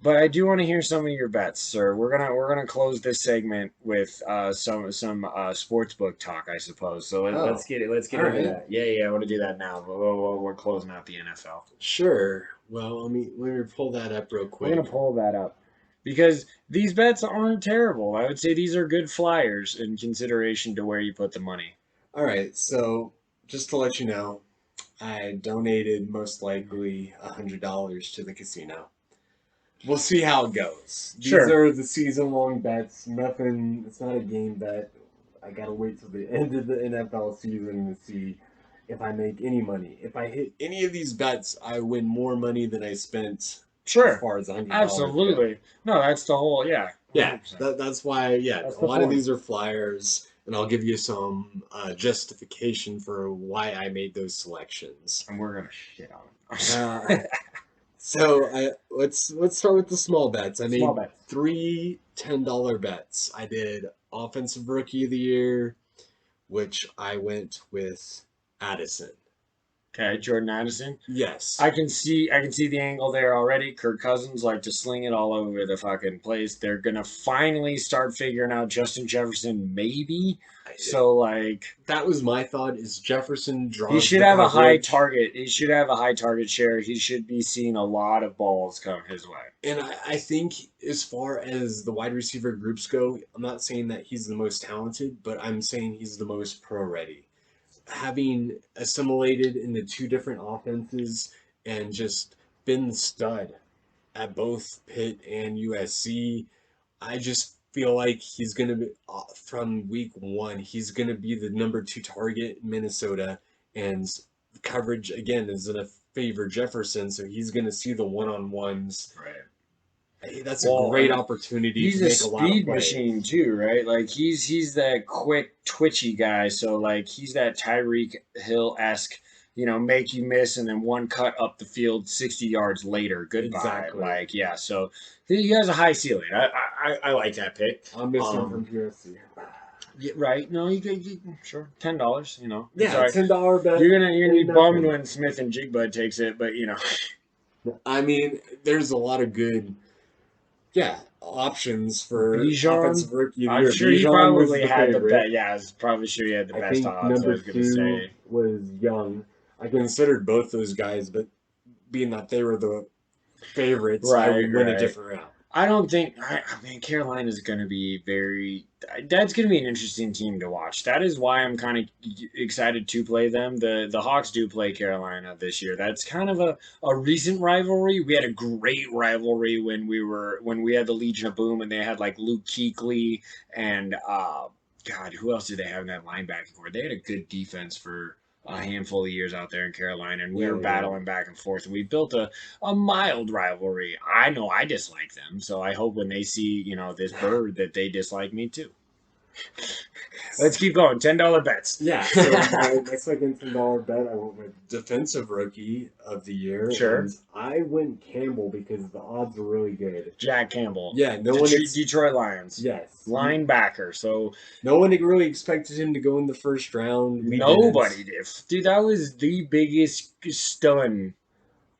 But I do want to hear some of your bets, sir. We're gonna close this segment with some sports book talk, I suppose. So let's get it. Let's get all into right. that. Yeah. I want to do that now. But we're closing out the NFL. Sure. Well, let me pull that up real We're quick. gonna pull that up because these bets aren't terrible. I would say these are good flyers in consideration to where you put the money. All right. So just to let you know, I donated most likely $100 to the casino. We'll see how it goes. These Sure. are the season-long bets. Nothing. It's not a game bet. I gotta wait till the end of the NFL season to see if I make any money. If I hit any of these bets, I win more money than I spent as Sure. far as $100 go. Absolutely. No, that's the whole. Yeah. Yeah, 100%. that's why. Yeah, That's a the lot of point. these are flyers, and I'll give you some justification for why I made those selections. And we're gonna shit on Uh, so let's start with the small bets. I made Small bets. three $10 bets. I did offensive rookie of the year, which I went with Addison. Okay, Jordan Addison. Yes. I can see the angle there already. Kirk Cousins like to sling it all over the fucking place. They're gonna finally start figuring out Justin Jefferson, maybe. So like that was my thought. Is Jefferson draws? he should the have a high coverage. target. He should have a high target share. He should be seeing a lot of balls come his way. And I think as far as the wide receiver groups go, I'm not saying that he's the most talented, but I'm saying he's the most pro ready. Having assimilated in the two different offenses and just been the stud at both Pitt and USC, I just feel like he's going to be, from week one, he's going to be the number 2 target in Minnesota. And the coverage, again, is going to favor Jefferson, so he's going to see the one-on-ones. Right. Hey, that's a great opportunity He's to a make a lot of speed plays. machine too, right? Like he's that quick, twitchy guy. So like he's that Tyreek Hill-esque, make you miss and then one cut up the field 60 yards later. Goodbye. Exactly. Like yeah. So he has a high ceiling. I like that pick. I'm missing from USC. Yeah, right. No, you sure $10. Yeah, Sorry. $10 bet. You're gonna be nothing. bummed when Smith and Jigbud takes it, but I mean, there's a lot of good, options for Bijan? offensive rookie of the I'm year. sure he Bijan was probably the had the favorite. best. Yeah, I was probably sure he had the I best think odds. I number was gonna 2 say. was Young. I considered both those guys, but being that they were the favorites, I Right, went a right. different route. I don't think. I mean, Carolina's going to be very. That's going to be an interesting team to watch. That is why I'm kind of excited to play them. The Hawks do play Carolina this year. That's kind of a recent rivalry. We had a great rivalry when we had the Legion of Boom and they had like Luke Kuechly and God, who else did they have in that linebacking core? They had a good defense for a handful of years out there in Carolina, and we were battling back and forth, and we built a mild rivalry. I know I dislike them, so I hope when they see this bird that they dislike me too. Let's keep going. $10 bets. Yeah, so my second $10 bet, I went with defensive rookie of the year. Sure. And I went Campbell because the odds were really good. Jack Campbell. Yeah, no one. Detroit Lions. Yes. Linebacker. So no one really expected him to go in the first round. Nobody did. Dude, that was the biggest stun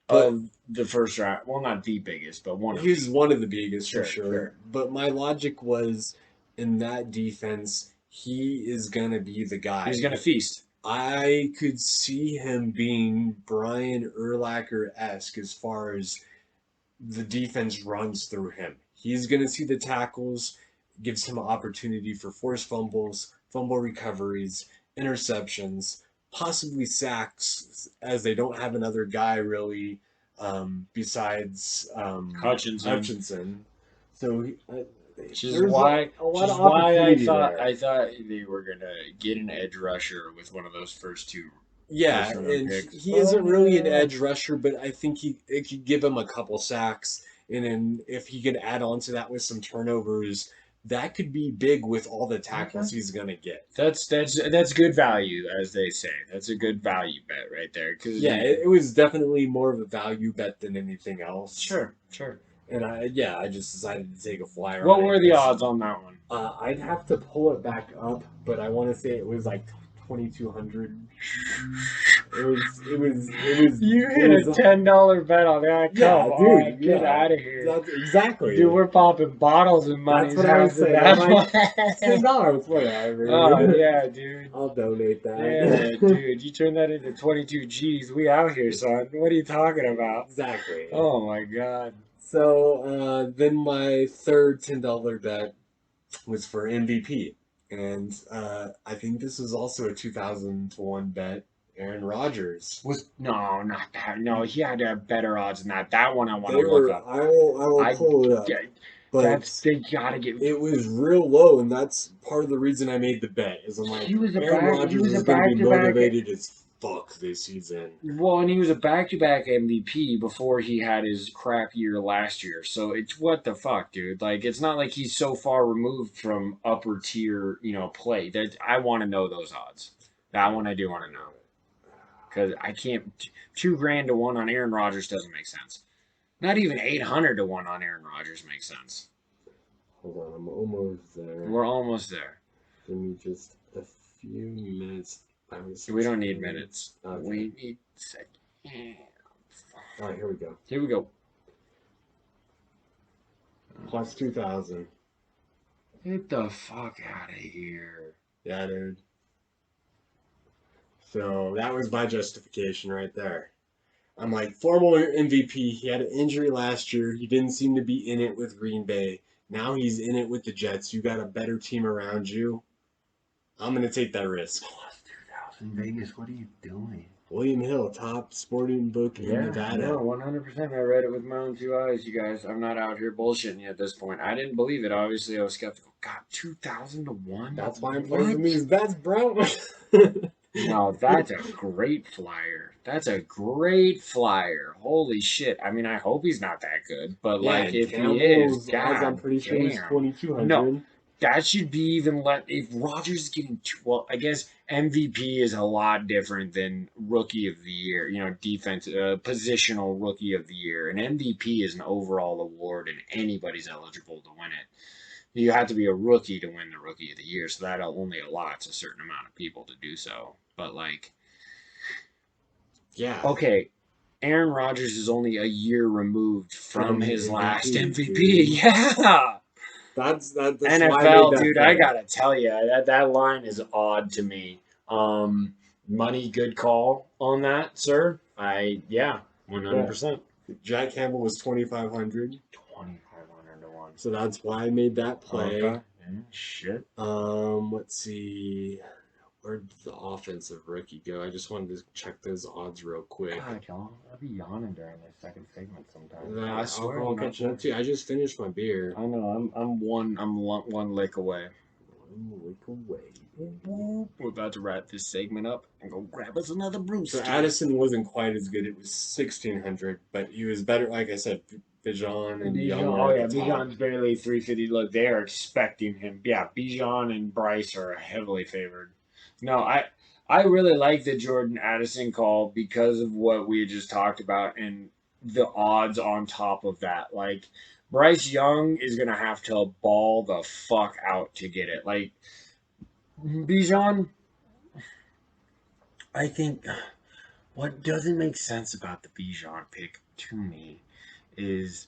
of the first round. Well, not the biggest, but one of them. He was one of the biggest for Sure. sure. But my logic was, in that defense, he is going to be the guy. He's going to feast. I could see him being Brian Urlacher-esque as far as the defense runs through him. He's going to see the tackles, gives him an opportunity for forced fumbles, fumble recoveries, interceptions, possibly sacks, as they don't have another guy really besides Hutchinson. So which is why I thought they were gonna get an edge rusher with one of those first two. Yeah, and he isn't really an edge rusher, but I think it could give him a couple sacks, and then if he could add on to that with some turnovers, that could be big with all the tackles he's gonna get. That's good value, as they say. That's a good value bet right there. It was definitely more of a value bet than anything else. Sure. And I just decided to take a flyer on it. What were the odds on that one? I'd have to pull it back up, but I want to say it was like 2,200. It was. You it hit was a $10 bet on that. Yeah, Come dude. on, get out of here. That's exactly. Dude, we're popping bottles and money. That's what I was saying. I'm like, $10. $10, whatever. Oh yeah, dude. I'll donate that. Yeah, dude. You turn that into 22 G's. We out here, son. What are you talking about? Exactly. Oh my god. So then my third $10 bet was for MVP, and I think this was also a 2,000 to 1 bet. Aaron Rodgers. No, not that. No, he had to have better odds than that. That one I want They to look were. up. I will pull it up. Yeah, But they gotta get. it was real low, and that's part of the reason I made the bet. Is I'm like, Aaron Rodgers is going to be motivated as fuck this season. Well, and he was a back-to-back MVP before he had his crap year last year. So it's what the fuck, dude. Like, it's not like he's so far removed from upper tier, play. That I want to know those odds. That one I do want to know. Because I can't. $2,000 to 1 on Aaron Rodgers doesn't make sense. Not even 800 to 1 on Aaron Rodgers makes sense. Hold on, I'm almost there. We're almost there. Give me just a few minutes. We don't need minutes. Okay. We need seconds. All right, here we go. Here we go. Plus 2,000. Get the fuck out of here. Yeah, dude. So that was my justification right there. I'm like, former MVP. He had an injury last year. He didn't seem to be in it with Green Bay. Now he's in it with the Jets. You got a better team around you. I'm going to take that risk. Plus 2,000 Vegas. What are you doing? William Hill, top sporting book in Nevada. No, 100%. I read it with my own 2 eyes, you guys. I'm not out here bullshitting you at this point. I didn't believe it. Obviously, I was skeptical. God, 2,000 to 1? That's why I'm placing these bets, bro. No, that's a great flyer. That's a great flyer. Holy shit. I mean, I hope he's not that good. But, if he is, God, I'm pretty sure he's 2,200. No, that should be even let. If Rodgers is getting, I guess MVP is a lot different than Rookie of the Year. Defense, positional Rookie of the Year. An MVP is an overall award, and anybody's eligible to win it. You have to be a rookie to win the Rookie of the Year, so that only allots a certain amount of people to do so. But yeah. Okay, Aaron Rodgers is only a year removed from his last MVP. Dude. Yeah. That's NFL, dude. I gotta tell you, that line is odd to me. Money, good call on that, sir. 100%. Jack Campbell was 2,500. 2,500 to 1. So that's why I made that play. Okay. Shit. Let's see. Where did the offensive rookie go? I just wanted to check those odds real quick. God, y'all, I'll be yawning during this second segment sometimes. I swear, I'll catch up too. I just finished my beer. I know. I'm one lick away. 1 lick away. We're about to wrap this segment up and go grab us another brew. So Addison wasn't quite as good. It was 1,600, but he was better. Like I said, Bijan and Young. Oh yeah, Bijan's barely 350. Look, they are expecting him. Yeah, Bijan and Bryce are heavily favored. No, I really like the Jordan Addison call because of what we just talked about and the odds on top of that. Like, Bryce Young is going to have to ball the fuck out to get it. Like, Bijan, I think what doesn't make sense about the Bijan pick to me is,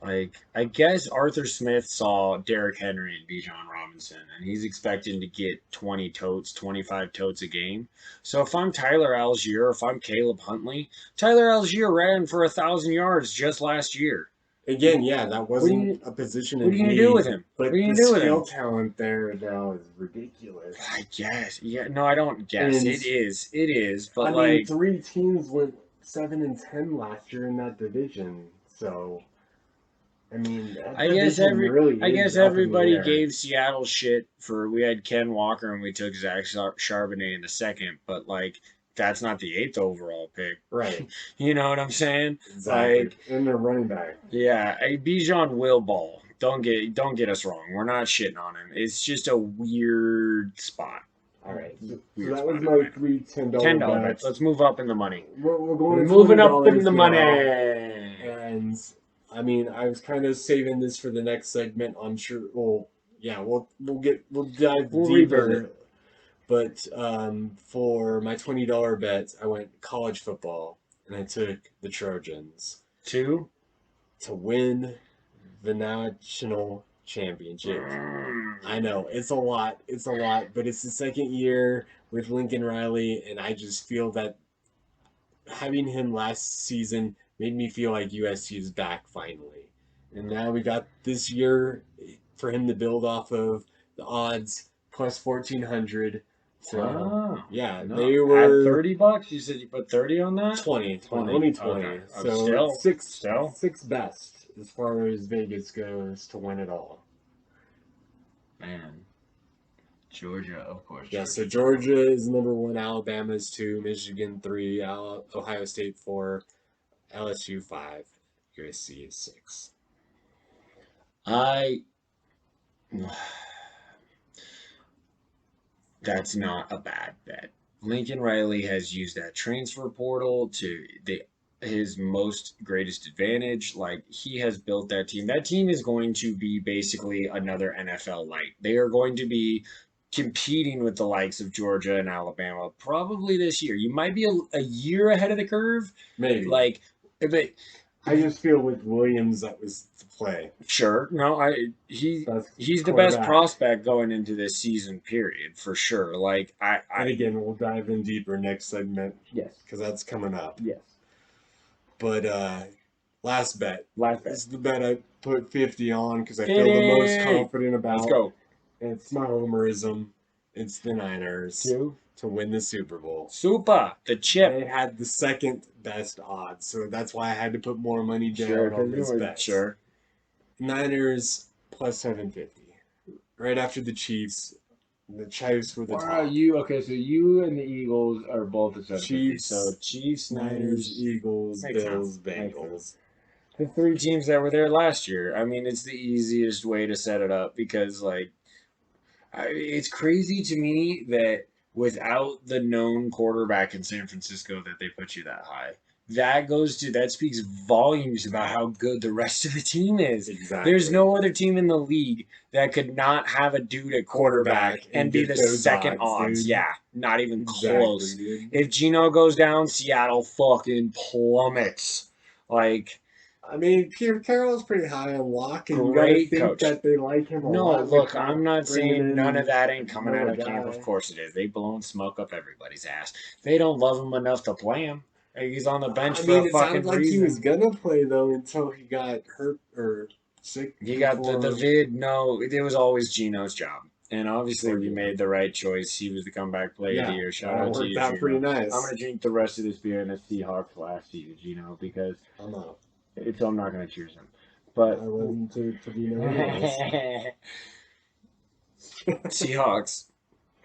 I guess Arthur Smith saw Derrick Henry and Bijan Robinson, and he's expecting to get 20 totes, 25 totes a game. So if I'm Tyler Algier, if I'm Caleb Huntley, Tyler Algier ran for 1,000 yards just last year. Again, yeah, that wasn't a position. What are you gonna do with him? But what are you the gonna do with skill him? talent there now is ridiculous. I guess. Yeah. No, I don't guess. And It is. But I mean, 3 teams went 7-10 last year in that division. So, I mean, that I guess really I is guess up in the everybody air. gave Seattle shit for we had Ken Walker and we took Zach Charbonnet in the second, but that's not the 8th overall pick. Right. You know what I'm saying? Exactly. And they're running back. Yeah, Bijan will ball. Don't get us wrong. We're not shitting on him. It's just a weird spot. All right. So Weird that was spot, my 3 $10 $10 bets. bets. Let's move up in the money. We're going We're to moving up in $20 the now. money. And I mean, I was kind of saving this for the next segment. I'm sure. Well, yeah, we'll dive We'll deeper. revisit. But for my $20 bet, I went college football, and I took the Trojans Two. to win the national championship. I know it's a lot, but it's the second year with Lincoln Riley, and I just feel that having him last season made me feel like USC is back finally. And now we got this year for him to build off of the odds plus 1400. So Wow. yeah, No, they at were $30. You said you put 30 on that. 20, 20. only 20. Okay. So Still. six best as far as Vegas goes to win it all. Man. Georgia, of course. Yeah, so Georgia is number one, Alabama is two, Michigan three, Ohio State four, LSU five, USC is six. That's not a bad bet. Lincoln Riley has used that transfer portal to his most greatest advantage. Like, he has built that team. That team is going to be basically another NFL light. They are going to be competing with the likes of Georgia and Alabama probably this year. You might be a year ahead of the curve. Maybe. Like, but I just feel with Williams that was the play. sure, no, he's the best prospect going into this season. Period, for sure. Like and again, we'll dive in deeper next segment. Yes, because that's coming up. Yes, but last bet. This is the bet I put 50 on because I feel Finish. the most confident about. Let's go. It's my homerism. It's the Niners Two. To win the Super Bowl. Super, the chip. They had the second best odds, so that's why I had to put more money down on this bet. Sure. Niners plus 750. Right after the Chiefs. The Chiefs were the top. Okay, so you and the Eagles are both at 750. Chiefs, So Chiefs, Niners, Eagles, Makes Bills, sense. Makes Bengals. the three teams that were there last year. I mean, it's the easiest way to set it up because, like, it's crazy to me that without the known quarterback in San Francisco that they put you that high. That speaks volumes about how good the rest of the team is. Exactly. There's no other team in the league that could not have a dude at quarterback and be the second odds. Yeah, not even close. Dude. If Geno goes down, Seattle fucking plummets. Like, I mean, Peter Carroll's pretty high on lock, and you Great gotta think coach. that they like him a no, lot. look, I'm not saying none of that ain't coming out another of camp. guy. Of course it is. They blowing smoke up everybody's ass. They don't love him enough to play him. He's on the bench for a it fucking sounded like reason. he was gonna play though until he got hurt or sick. He got the vid. No, it was always Geno's job. And obviously, we made the right choice. He was the comeback player of the year. Shout out to you, That pretty Geno. nice. I'm going to drink the rest of this beer in the Seahawks last season, Geno, because I'm out. I'm not going to cheers him. But I wasn't to be known. Seahawks,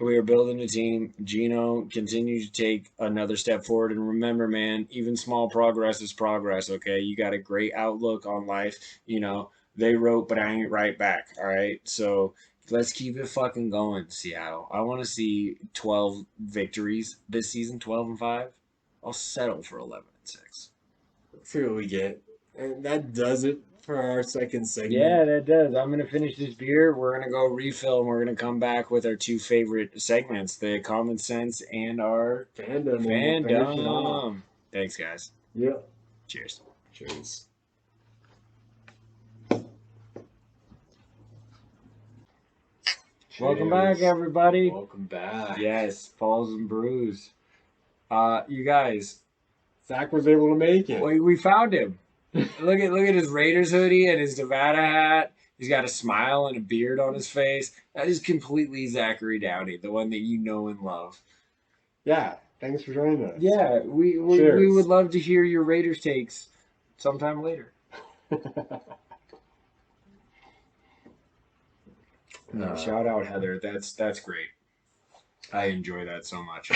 we are building a team. Geno continues to take another step forward. And remember, man, even small progress is progress, okay? You got a great outlook on life. You know, they wrote, but I ain't right back, all right? So let's keep it fucking going, Seattle. I want to see 12 victories this season, 12-5. I'll settle for 11-6. Let's see what we get. And that does it for our second segment. Yeah, that does. I'm going to finish this beer. We're going to go refill, and we're going to come back with our two favorite segments, the Common Sense and our Fandom. Thanks, guys. Yep. Cheers. Cheers. Welcome back, everybody. Welcome back. Yes, Balls&Brews. You guys, Zach was able to make it. we found him. Look at his Raiders hoodie and his Nevada hat. He's got a smile and a beard on his face. That is completely Zachary Downey, the one that you know and love. Yeah, thanks for joining us. Yeah, we would love to hear your Raiders takes sometime later. Shout out Heather. That's great. I enjoy that so much.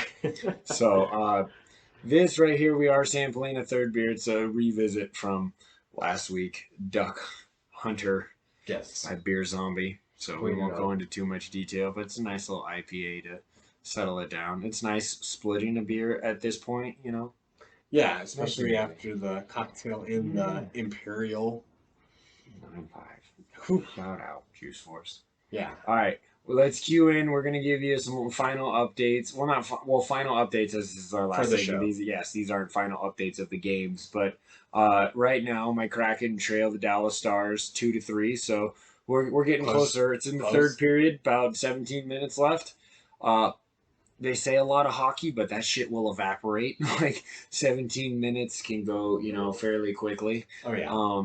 So this right here, we are sampling a third beer. It's a revisit from last week, Duck Hunter. Yes. By Beer Zombie. So we won't go into too much detail, but it's a nice little IPA to settle it down. It's nice splitting a beer at this point, you know. Yeah, especially after the cocktail in the Imperial. 9.5. Shout out Juice Force. Yeah. All right. Well, let's cue in. We're gonna give you some final updates. Well, not final updates as this is our last the segment. show. These aren't final updates of the games, but right now my Kraken trail the Dallas Stars 2-3. So we're getting Close. closer. It's in the Close. third period, about 17 minutes left. They say a lot of hockey, but that shit will evaporate. Like 17 minutes can go, fairly quickly. Oh yeah.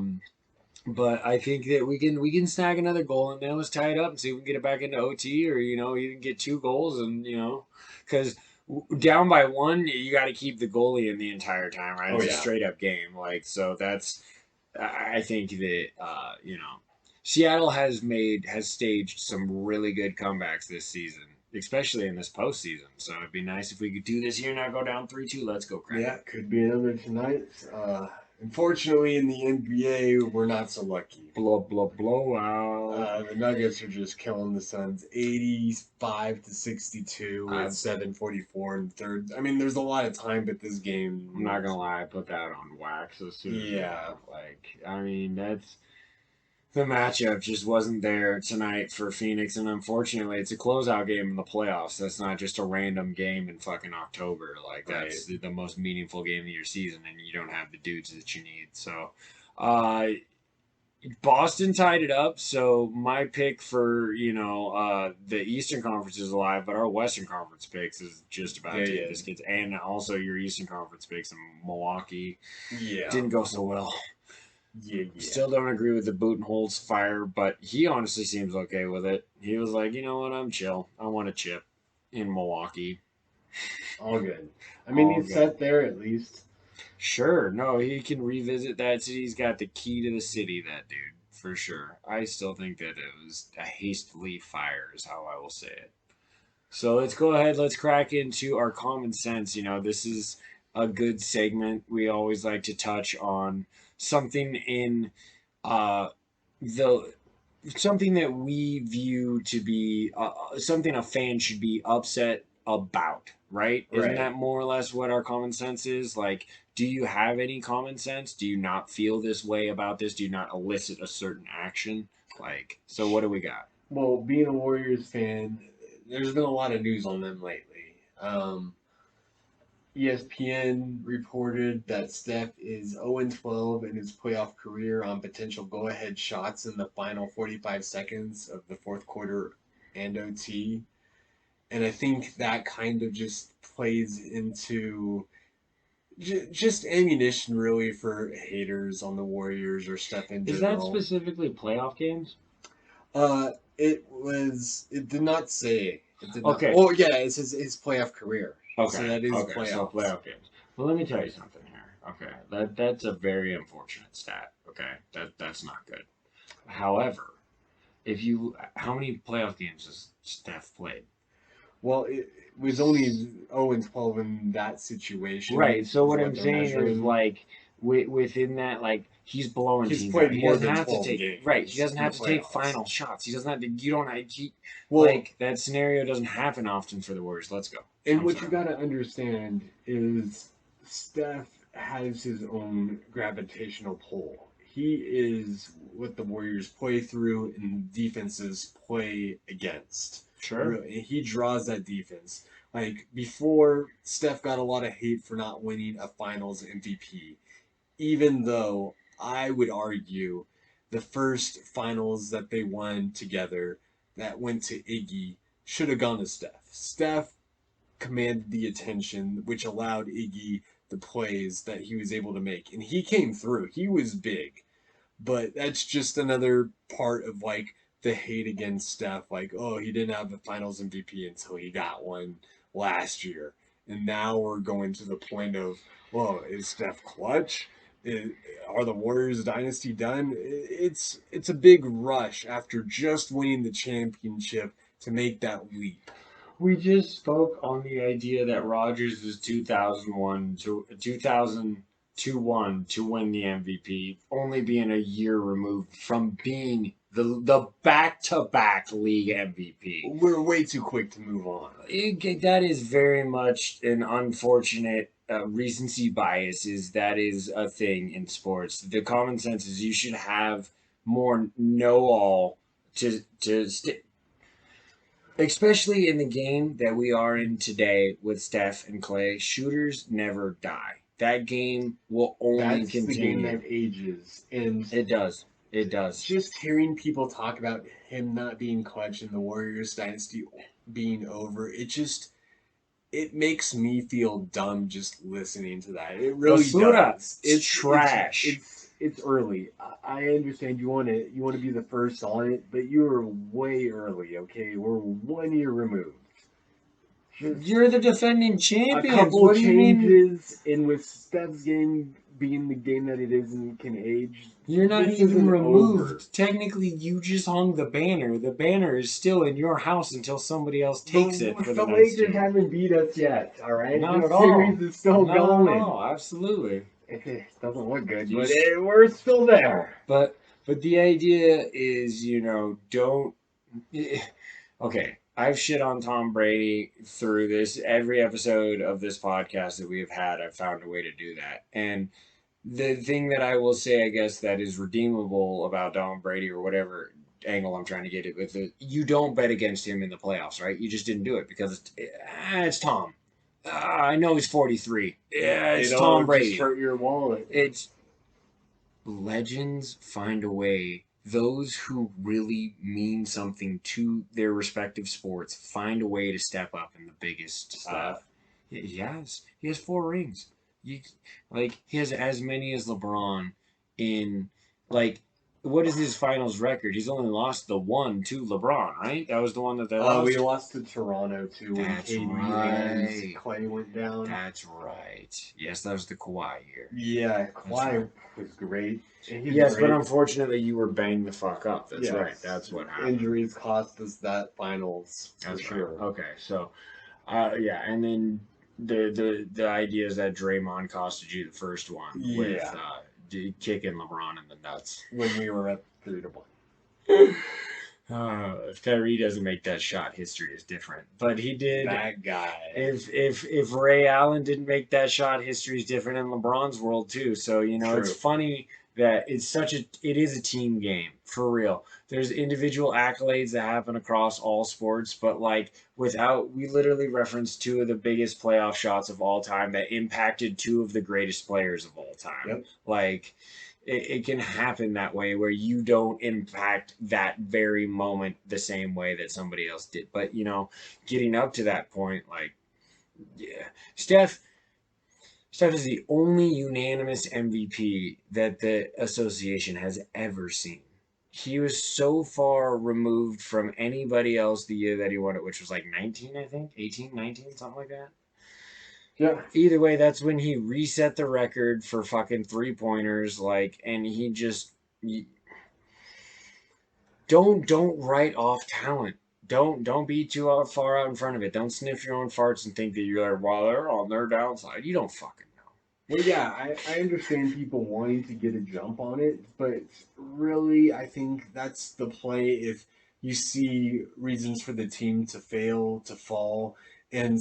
But I think that we can snag another goal and nail us tied up and see if we can get it back into OT or even get 2 goals and because down by 1 you got to keep the goalie in the entire time, right? Oh, It's a yeah. straight up game, like so that's I think that Seattle has staged some really good comebacks this season, especially in this postseason. So it'd be nice if we could do this here now. Go down 3-2. Let's go, Kraken. Yeah, could be another tonight. Unfortunately, in the NBA, we're not so lucky. Blowout. The Nuggets are just killing the Suns, 85-62 with 7:44 in third. I mean, there's a lot of time, but this game. I'm not gonna lie, I put that on wax as soon as that's the matchup just wasn't there tonight for Phoenix, and unfortunately, it's a closeout game in the playoffs. That's not just a random game in fucking October. Like that's the most meaningful game of your season, and you don't have the dudes that you need. So, Boston tied it up. So my pick for the Eastern Conference is alive, but our Western Conference picks is just about to hit this kids, and also your Eastern Conference picks in Milwaukee. Yeah. Didn't go so well. Yeah. Still don't agree with the Budenholz fire, but he honestly seems okay with it. He was like, you know what, I'm chill. I want a chip in Milwaukee. All good. I mean, he's set there at least. Sure. No, he can revisit that city. He's got the key to the city, that dude, for sure. I still think that it was a hastily fire is how I will say it. So let's go ahead. Let's crack into our common sense. This is a good segment. We always like to touch on something in the something that we view to be something a fan should be upset about, right? Isn't that more or less what our common sense is? Like, do you have any common sense? Do you not feel this way about this? Do you not elicit a certain action? Like, so what do we got? Well, being a Warriors fan, there's been a lot of news on them lately. ESPN reported that Steph is 0-12 in his playoff career on potential go-ahead shots in the final 45 seconds of the fourth quarter and OT. And I think that kind of just plays into just ammunition, really, for haters on the Warriors or Steph in general. Is that specifically playoff games? It did not say. It did okay. Not, oh, yeah, it's his playoff career. Okay. So that is playoffs. So playoff games. Well, let me tell you something here. Okay. That's a very unfortunate stat. Okay. That's not good. However, how many playoff games has Steph played? Well, it was only 0-12 in that situation. Right. So what I'm saying is, like, within that, like, he's blowing teams out. He doesn't have to take games. Right. He doesn't have to take final shots. He doesn't have to. You don't. Like that scenario doesn't happen often for the Warriors. Let's go. And what you got to understand is Steph has his own gravitational pull. He is what the Warriors play through and defenses play against. Sure. He draws that defense. Like, before, Steph got a lot of hate for not winning a finals MVP. Even though I would argue the first finals that they won together that went to Iggy should have gone to Steph. Steph commanded the attention, which allowed Iggy the plays that he was able to make. And he came through. He was big. But that's just another part of, like, the hate against Steph. Like, oh, he didn't have the finals MVP until he got one last year. And now we're going to the point of, well, is Steph clutch? Are the Warriors dynasty done? It's a big rush after just winning the championship to make that leap. We just spoke on the idea that Rodgers was 2001 to win the MVP, only being a year removed from being the back-to-back league MVP. We're way too quick to move on. That is very much an unfortunate recency bias. That is a thing in sports. The common sense is you should have more know-all to especially in the game that we are in today with Steph and Clay, shooters never die. That game will only That's the game continue. that ages. And It does. It does. just hearing people talk about him not being clutch and the Warriors dynasty being over, it makes me feel dumb just listening to that. It really Basura, does. it's trash. It's early. I understand you want to be the first on it, but you're way early. Okay, we're 1 year removed. Just You're the defending a champions. couple What do you mean? changes, and with Steph's game being the game that it is and can age, You're not this even isn't removed. over. Technically, you just hung the banner. The banner is still in your house until somebody else takes it for the The next Lakers year. haven't beat us yet. All right, Not the at all. series is still going. No, absolutely. It doesn't look good, You but s- we're still there. But the idea is, don't. Okay, I've shit on Tom Brady through this every episode of this podcast that we have had. I've found a way to do that, and the thing that I will say, I guess, that is redeemable about Tom Brady or whatever angle I'm trying to get it with it, you don't bet against him in the playoffs, right? You just didn't do it because it's Tom. I know he's 43. Yeah, it's It'll Tom Brady. just hurt your wallet. It's legends find a way. Those who really mean something to their respective sports find a way to step up in the biggest stuff. He has 4 rings. You he has as many as LeBron in like what is his finals record? He's only lost the one to LeBron, right? That was the one that they lost. We lost to Toronto too when That's KD right. and Clay went down. That's right. Yes, that was the Kawhi year. Yeah, Kawhi right. was great. Yes, but unfortunately, you were banged the fuck up. That's Yes. right. That's what happened. Injuries cost us that finals That's for right. sure. Okay, so, yeah, and then the idea is that Draymond costed you the first one with kicking LeBron in the nuts. When we were up 3-1. If Kyrie doesn't make that shot, history is different. But he did. That guy. If Ray Allen didn't make that shot, history is different in LeBron's world too. So True. it's funny that it is a team game for real. There's individual accolades that happen across all sports, but we literally referenced 2 of the biggest playoff shots of all time that impacted 2 of the greatest players of all time. Yep. It can happen that way where you don't impact that very moment the same way that somebody else did. But, getting up to that point, Steph is the only unanimous MVP that the association has ever seen. He was so far removed from anybody else the year that he won it, which was 19, I think, 18, 19, something like that. Yeah. Either way, that's when he reset the record for fucking 3-pointers, and he just don't write off talent. Don't be too far out in front of it. Don't sniff your own farts and think that you're they're on their downside. You don't fucking know. Well, yeah, I understand people wanting to get a jump on it, but really, I think that's the play if you see reasons for the team to fail, to fall, and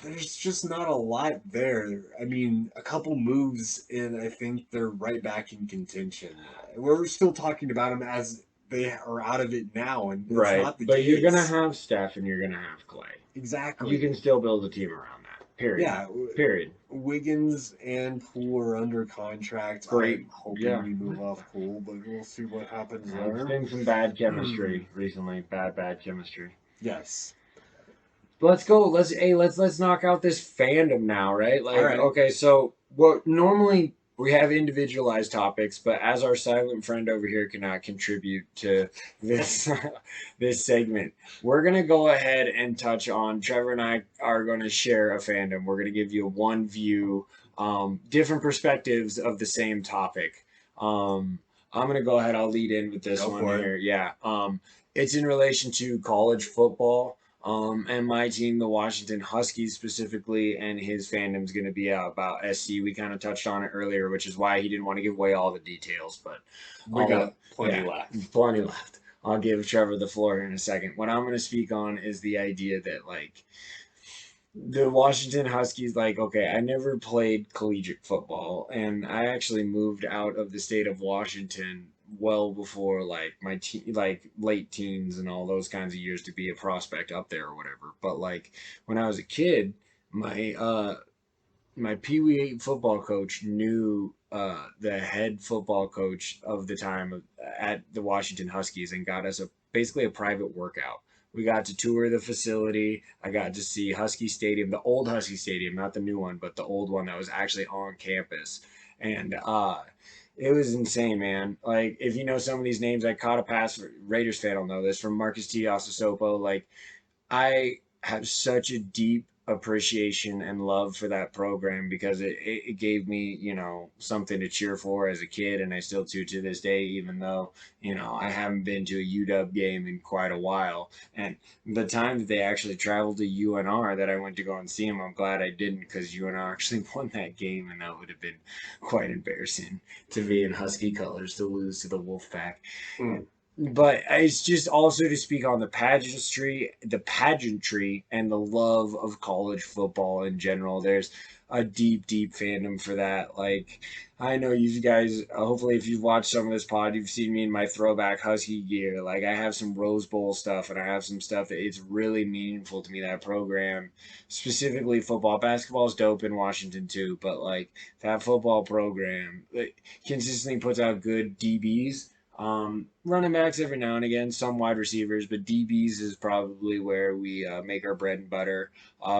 there's just not a lot there. I mean, a couple moves, and I think they're right back in contention. We're still talking about them as they are out of it now, and it's not the case. But you're gonna have Steph and you're gonna have Clay. Exactly. You can still build a team around that. Period. Yeah. Period. Wiggins and Poole are under contract. Great. I'm hoping we move off Poole, but we'll see what happens there. There's been some bad chemistry recently. Bad chemistry. Yes. Let's go. Let's knock out this fandom now, right? All right. Okay, so normally we have individualized topics, but as our silent friend over here cannot contribute to this this segment, we're gonna go ahead and touch on. Trevor and I are gonna share a fandom. We're gonna give you one view, different perspectives of the same topic. I'm gonna go ahead. I'll lead in with this one here. Yeah. It's in relation to college football. And my team, the Washington Huskies specifically, and his fandom's going to be about SC. We kind of touched on it earlier, which is why he didn't want to give away all the details, but we got plenty left. Plenty left. I'll give Trevor the floor in a second. What I'm going to speak on is the idea that, the Washington Huskies, okay, I never played collegiate football, and I actually moved out of the state of Washington well before like my like late teens and all those kinds of years to be a prospect up there or whatever. But like when I was a kid, my Pee Wee football coach knew the head football coach of the time at the Washington Huskies and got us basically a private workout. We got to tour the facility. I got to see Husky Stadium, the old Husky Stadium, not the new one, but the old one that was actually on campus. And it was insane, man. Like, if you know some of these names, I caught a pass. Raiders fan will know this from Marcus T. Osasopo. Like, I have such a deep appreciation and love for that program because it gave me, something to cheer for as a kid, and I still do to this day, even though, I haven't been to a UW game in quite a while. And the time that they actually traveled to UNR that I went to go and see them, I'm glad I didn't because UNR actually won that game, and that would have been quite embarrassing to be in Husky colors to lose to the Wolfpack. Mm. But it's just also to speak on the pageantry, and the love of college football in general. There's a deep, deep fandom for that. Like, I know you guys, hopefully, if you've watched some of this pod, you've seen me in my throwback Husky gear. Like, I have some Rose Bowl stuff, and I have some stuff that it's really meaningful to me, that program. Specifically, football. Basketball is dope in Washington, too, but, like, that football program consistently puts out good DBs. Running backs every now and again, some wide receivers, but DBs is probably where we make our bread and butter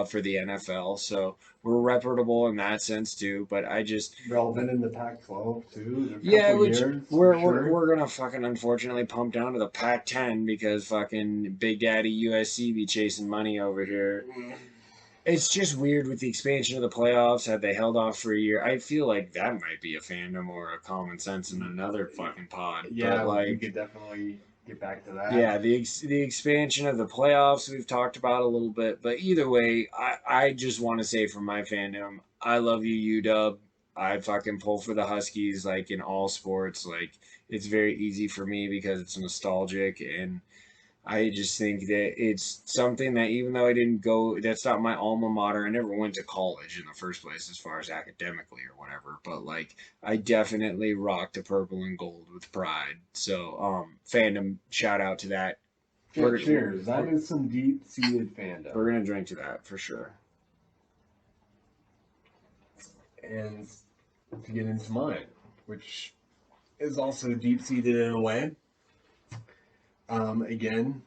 for the NFL. So we're reputable in that sense too. But I just Relevant in the Pac-12 too. yeah, which Years, we're gonna fucking unfortunately pump down to the Pac-10 because fucking Big Daddy USC be chasing money over here. It's just weird with the expansion of the playoffs. Had they held off for a year, I feel like that might be a fandom or a common sense in another fucking pod. Yeah, but like, we could definitely get back to that. yeah, the expansion of the playoffs we've talked about a little bit, but either way, I just want to say from my fandom, I love you, UW. I fucking pull for the Huskies like in all sports. Like it's very easy for me because it's nostalgic, and I just think that it's something that even though I didn't go, that's not my alma mater. I never went to college in the first place as far as academically or whatever, but like I definitely rocked the purple and gold with pride. So, fandom, shout out to that. Cheers. That is some deep-seated fandom. We're going to drink to that for sure. And to get into mine, which is also deep-seated in a way. Again,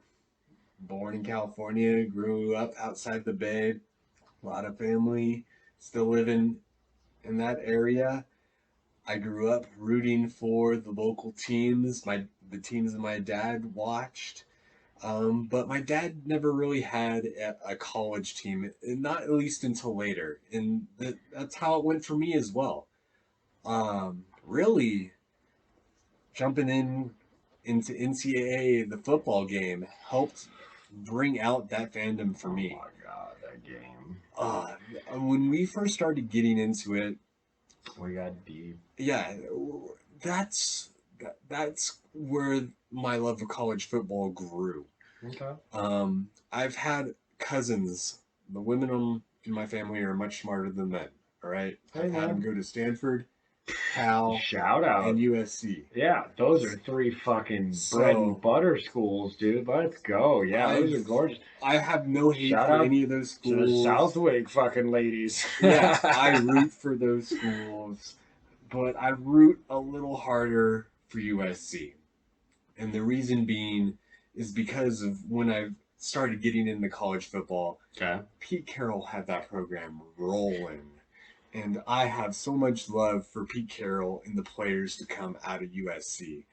born in California, grew up outside the Bay, a lot of family still living in that area. I grew up rooting for the local teams, the teams that my dad watched. But my dad never really had a college team, not at least until later, and that's how it went for me as well. Really jumping into NCAA, the football game, helped bring out that fandom for me. Oh my god, that game. When we first started getting into it, We got deep. yeah, that's where my love of college football grew. Okay. I've had cousins. The women in my family are much smarter than men. All right, I've had them go to Stanford, Cal, Shout out. and USC. Yeah, those are three fucking bread and butter schools, dude. Let's go. Yeah, those are gorgeous. I have no hate Shout for out any of those To the schools. Southwick fucking ladies. Yeah, I root for those schools, but I root a little harder for USC. And the reason being is because of when I started getting into college football, Okay. Pete Carroll had that program rolling. And I have so much love for Pete Carroll and the players to come out of USC.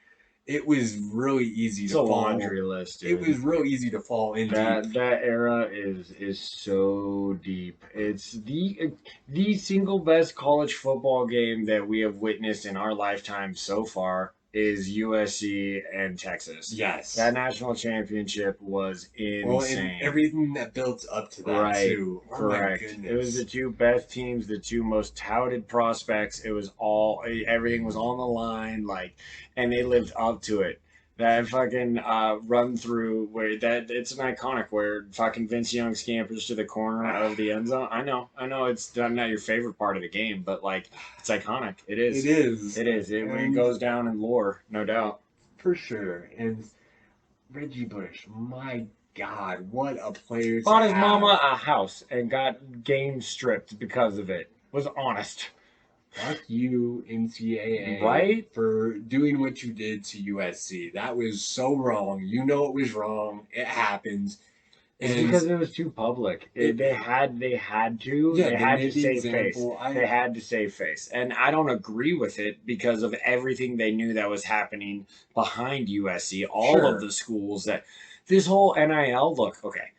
It was really easy It's to a fall. laundry list, dude. It was real easy to fall in deep. That era is so deep. It's the single best college football game that we have witnessed in our lifetime so far is USC and Texas. Yes. That national championship was insane. Well, and everything that built up to that too. Oh, correct. My goodness. It was the two best teams, the two most touted prospects. It was everything was on the line, like, and they lived up to it. That fucking run through where it's an iconic where fucking Vince Young scampers to the corner of the end zone. I know it's not your favorite part of the game, but like it's iconic. It is. It is. It is. It goes down in lore, no doubt. for sure. And Reggie Bush, my God, what a player! To Bought his have. mama a house and got game stripped because of it. Was honest. Fuck you, NCAA, Right? for doing what you did to USC. That was so wrong. You know it was wrong. It happened. It's And because it was too public. They had to. Yeah, They they had to made the save face. example. They had to save face, and I don't agree with it because of everything they knew that was happening behind USC. All Sure. of the schools that this whole NIL look. Okay,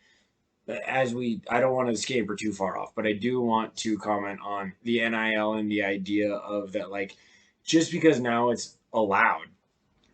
I don't want to escape or too far off, but I do want to comment on the NIL and the idea of that. Like, just because now it's allowed,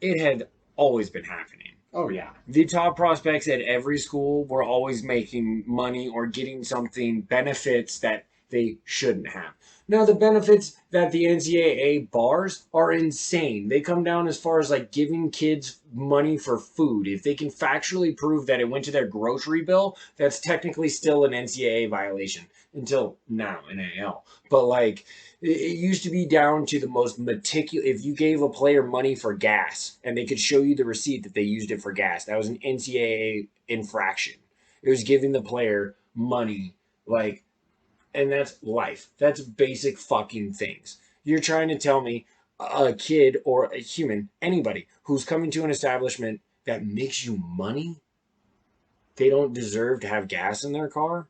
it had always been happening. Oh yeah. The top prospects at every school were always making money or getting something benefits that they shouldn't have. Now, the benefits that the NCAA bars are insane. They come down as far as like giving kids money for food. If they can factually prove that it went to their grocery bill, that's technically still an NCAA violation until now, NAL. But like, it used to be down to the most meticulous. If you gave a player money for gas and they could show you the receipt that they used it for gas, that was an NCAA infraction. It was giving the player money, like, and that's life. That's basic fucking things. You're trying to tell me a kid or a human, anybody who's coming to an establishment that makes you money, they don't deserve to have gas in their car,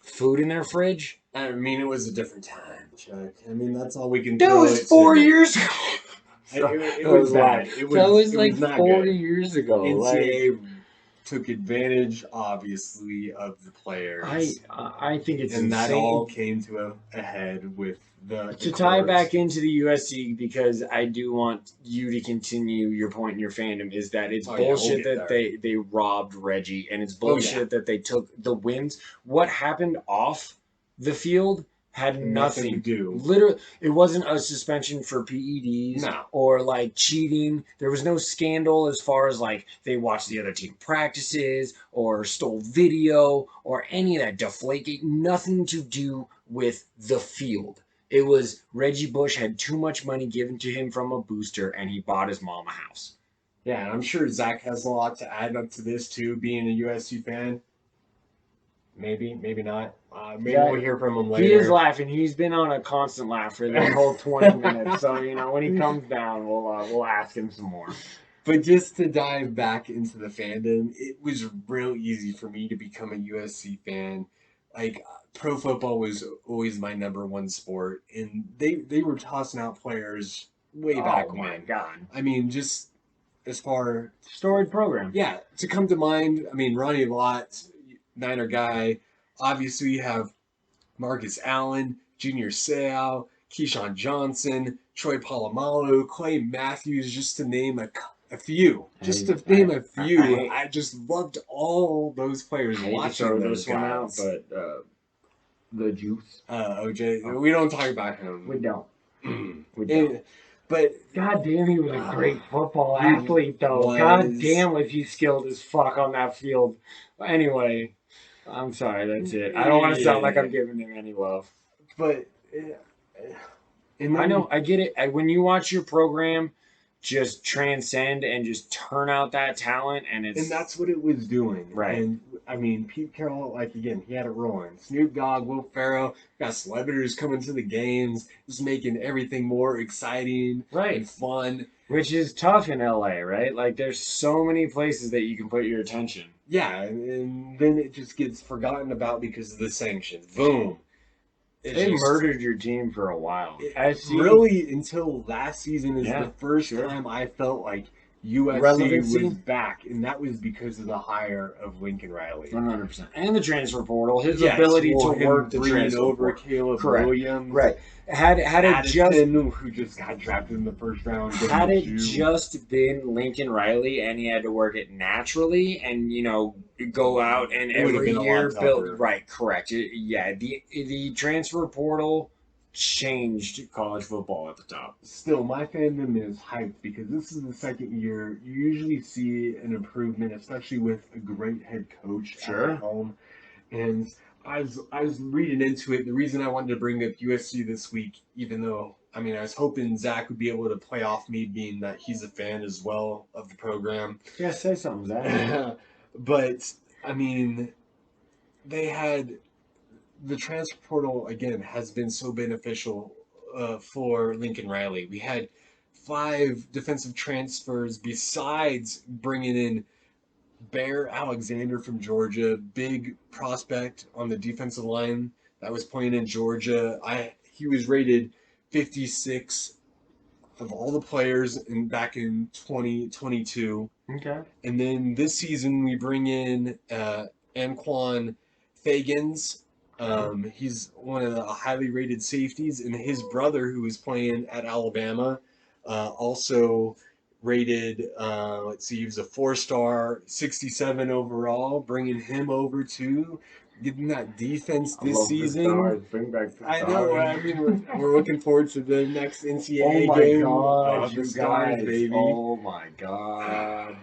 food in their fridge? I mean, it was a different time, Chuck. I mean, that's all we can. That throw was it 4 to. years ago. It was bad. It was, that was it like was not 40 good. years ago. NCAA took advantage, obviously, of the players. I think it's and insane. that all came to a head with the tie courts. back into the USC, because I do want you to continue your point in your fandom, is that it's bullshit that they robbed Reggie, and it's bullshit that they took the wins. What happened off the field had nothing to do. Literally, it wasn't a suspension for PEDs or like cheating. There was no scandal as far as like they watched the other team practices or stole video or any of that deflategate. Nothing to do with the field. It was Reggie Bush had too much money given to him from a booster, and he bought his mom a house. Yeah, and I'm sure Zach has a lot to add up to this too, being a USC fan. Maybe, maybe not. Maybe we'll hear from him later. He is laughing. He's been on a constant laugh for the whole 20 minutes. So, when he comes down, we'll ask him some more. But just to dive back into the fandom, it was real easy for me to become a USC fan. Like, pro football was always my number one sport, and they were tossing out players way back when. Oh my God. I mean, just as far storied program. Yeah, to come to mind, I mean, Ronnie Lott, Niner guy. Obviously, you have Marcus Allen, Junior Seau, Keyshawn Johnson, Troy Polamalu, Clay Matthews, just to name a few. I just loved all those players watching those one guys. out, but the juice. OJ, we don't talk about him. We don't. We don't. But God damn, he was a great football athlete, though. God damn, was he skilled as fuck on that field. Anyway, I'm sorry, that's it. I don't want to sound like I'm giving him any love. But I know, I get it. When you watch your program just transcend and just turn out that talent, and that's what it was doing. Right. And I mean, Pete Carroll, like, again, he had it rolling. Snoop Dogg, Will Ferrell, got celebrities coming to the games, just making everything more exciting and fun. Which is tough in LA, right? Like, there's so many places that you can put your attention. Yeah, and then it just gets forgotten about because of the sanctions. Boom. They murdered your team for a while. Really, until last season is the first time I felt like USC was back, and that was because of the hire of Lincoln Riley. 100%. And the transfer portal, his ability to work the transfer over portal. Caleb Williams. Right. Had it just who just got drafted in the first round. Had it just been Lincoln Riley and he had to work it naturally and go out and every year build correct. The transfer portal changed college football at the top. Still, my fandom is hyped because this is the second year. You usually see an improvement, especially with a great head coach at home. And I was reading into it. The reason I wanted to bring up USC this week, even though I mean, I was hoping Zach would be able to play off me, being that he's a fan as well of the program. Yeah, say something, Zach. But I mean, they had the transfer portal again has been so beneficial for Lincoln Riley. We had 5 defensive transfers besides bringing in Bear Alexander from Georgia, big prospect on the defensive line that was playing in Georgia. He was rated 56 of all the players back in 2022. Okay. And then this season we bring in Anquan Fagans. He's one of the highly rated safeties, and his brother, who was playing at Alabama, also rated. Let's see, he was a 4-star, 67 overall. Bringing him over too, getting that defense this season. Bring back the I know. I mean, we're looking forward to the next NCAA Oh my game. god, The you Stars, guys. baby. Oh my god.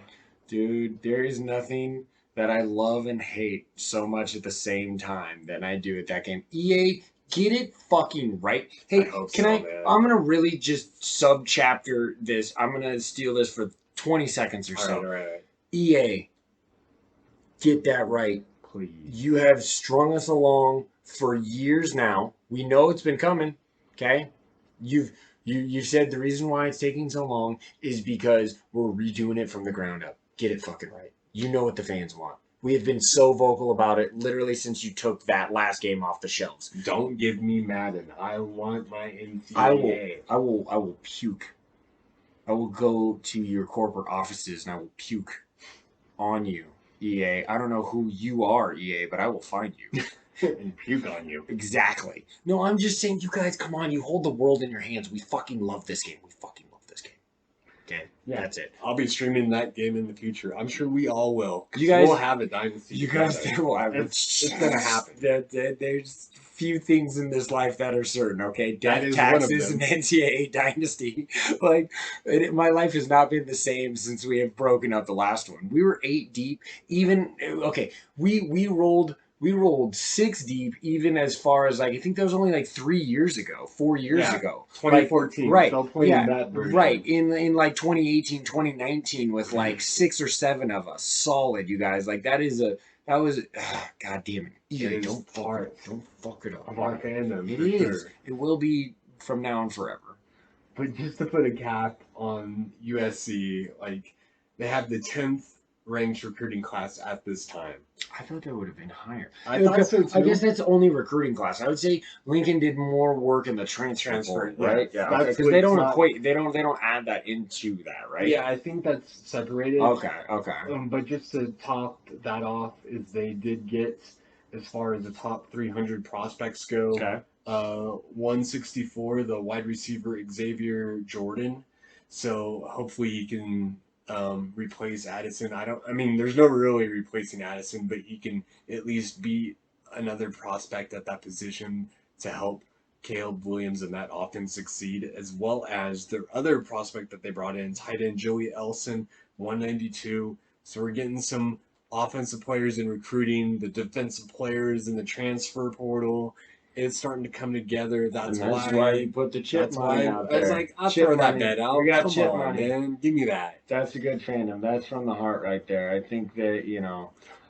Dude, there is nothing that I love and hate so much at the same time than I do at that game. EA, get it fucking right. Hey, Man. I'm gonna really just sub-chapter this. I'm gonna steal this for 20 seconds or so. All right. EA, get that right. Please. You have strung us along for years now. We know it's been coming. Okay, you've said the reason why it's taking so long is because we're redoing it from the ground up. Get it fucking right. You know what the fans want. We have been so vocal about it literally since you took that last game off the shelves. Don't give me Madden. I want my NCAA. I will puke. I will go to your corporate offices and I will puke on you, EA. I don't know who you are, EA, but I will find you. And puke on you. Exactly. No, I'm just saying, you guys, come on. You hold the world in your hands. We fucking love this game. We fucking love this game. Okay? Yeah. That's it. I'll be streaming that game in the future. I'm sure we all will. You guys will have a dynasty. You guys think will have It's gonna happen. There's few things in this life that are certain, okay? That Death, is taxes, one and of them. NCAA dynasty. Like, my life has not been the same since we have broken up the last one. We were 8 deep. Even okay, we rolled 6 deep. Even as far as like I think that was only like 3 years ago, 4 years ago, 2014. Like, right? Still playing Yeah, that version. right. In like 2018, 2019, with like 6 or 7 of us solid. You guys, like that was god damn it. It is Don't fuck it up. Of our fandom. It for is. Sure. It will be from now on forever. But just to put a cap on USC, like they have the 10th ranked recruiting class at this time. I thought that would have been higher. I thought so too. I guess that's only recruiting class. I would say Lincoln did more work in the transfer portal, right? Yeah, Yeah, because they don't equate. They don't add that into that, right? Yeah, I think that's separated. Okay. But just to top that off, is they did get, as far as the top 300 prospects go, Okay. 164, the wide receiver Xavier Jordan. So hopefully he can replace Addison. I mean, there's no really replacing Addison, but he can at least be another prospect at that position to help Caleb Williams and that offense succeed, as well as their other prospect that they brought in, tight end Joey Elson, 192. So we're getting some offensive players in recruiting, the defensive players in the transfer portal. It's starting to come together. That's why you put the chip money out there. I was like, I'll Chip throw that money. bet out. We got Come chip on, money. man. Give me that. That's a good fandom. That's from the heart right there. I think that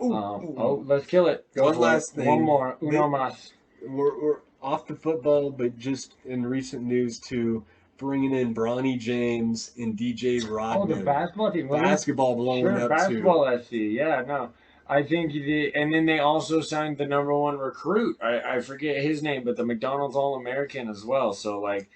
Ooh. Oh, let's kill it. Go One for last it. thing. One more. Uno mas. We're off the football, but just in recent news too, bringing in Bronny James and DJ Rodman. Oh, the basketball team. Basketball blowing Sure, up basketball SC. Yeah, no. I think and then they also signed the number 1 recruit. I forget his name, but the McDonald's All-American as well. So like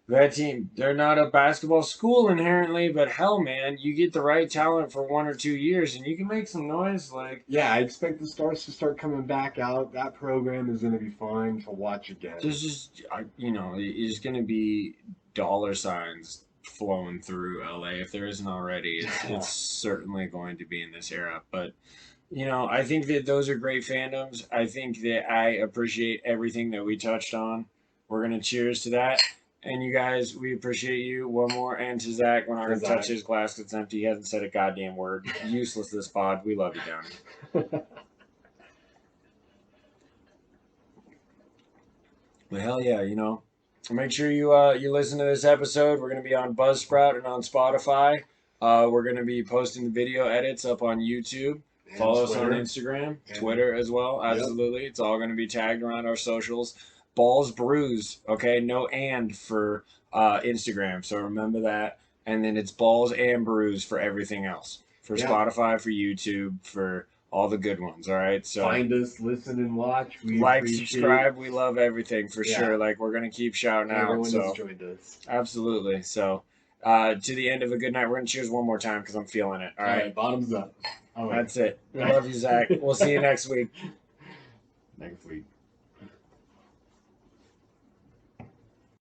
that team, they're not a basketball school inherently, but hell, man, you get the right talent for 1 or 2 years, and you can make some noise. Like, yeah, I expect the Stars to start coming back out. That program is going to be fun to watch again. this is, it's going to be dollar signs flowing through LA if there isn't already. It's certainly going to be in this era, but. I think that those are great fandoms. I think that I appreciate everything that we touched on. We're going to cheers to that. And you guys, we appreciate you. One more. And to Zach, we're not going to touch his glass because it's empty. He hasn't said a goddamn word. Useless, this pod. We love you, Downey. But hell yeah, Make sure you listen to this episode. We're going to be on Buzzsprout and on Spotify. We're going to be posting the video edits up on YouTube. And Follow us on Twitter. Instagram, And- Twitter as well. Absolutely. It's all going to be tagged around our socials. Balls&Brews. Okay, no and for Instagram. So remember that. And then it's Balls and Brews for everything else. For Yeah. Spotify, for YouTube, for all the good ones. All right. So Find us, listen, and watch. We like, appreciate subscribe. We love everything for Yeah. sure. Like we're gonna keep shouting out. everyone So that's joined us. absolutely. So to the end of a good night. We're gonna cheers one more time because I'm feeling it. All right. Bottoms up. That's it. We love you, Zach. We'll see you next week. Next week.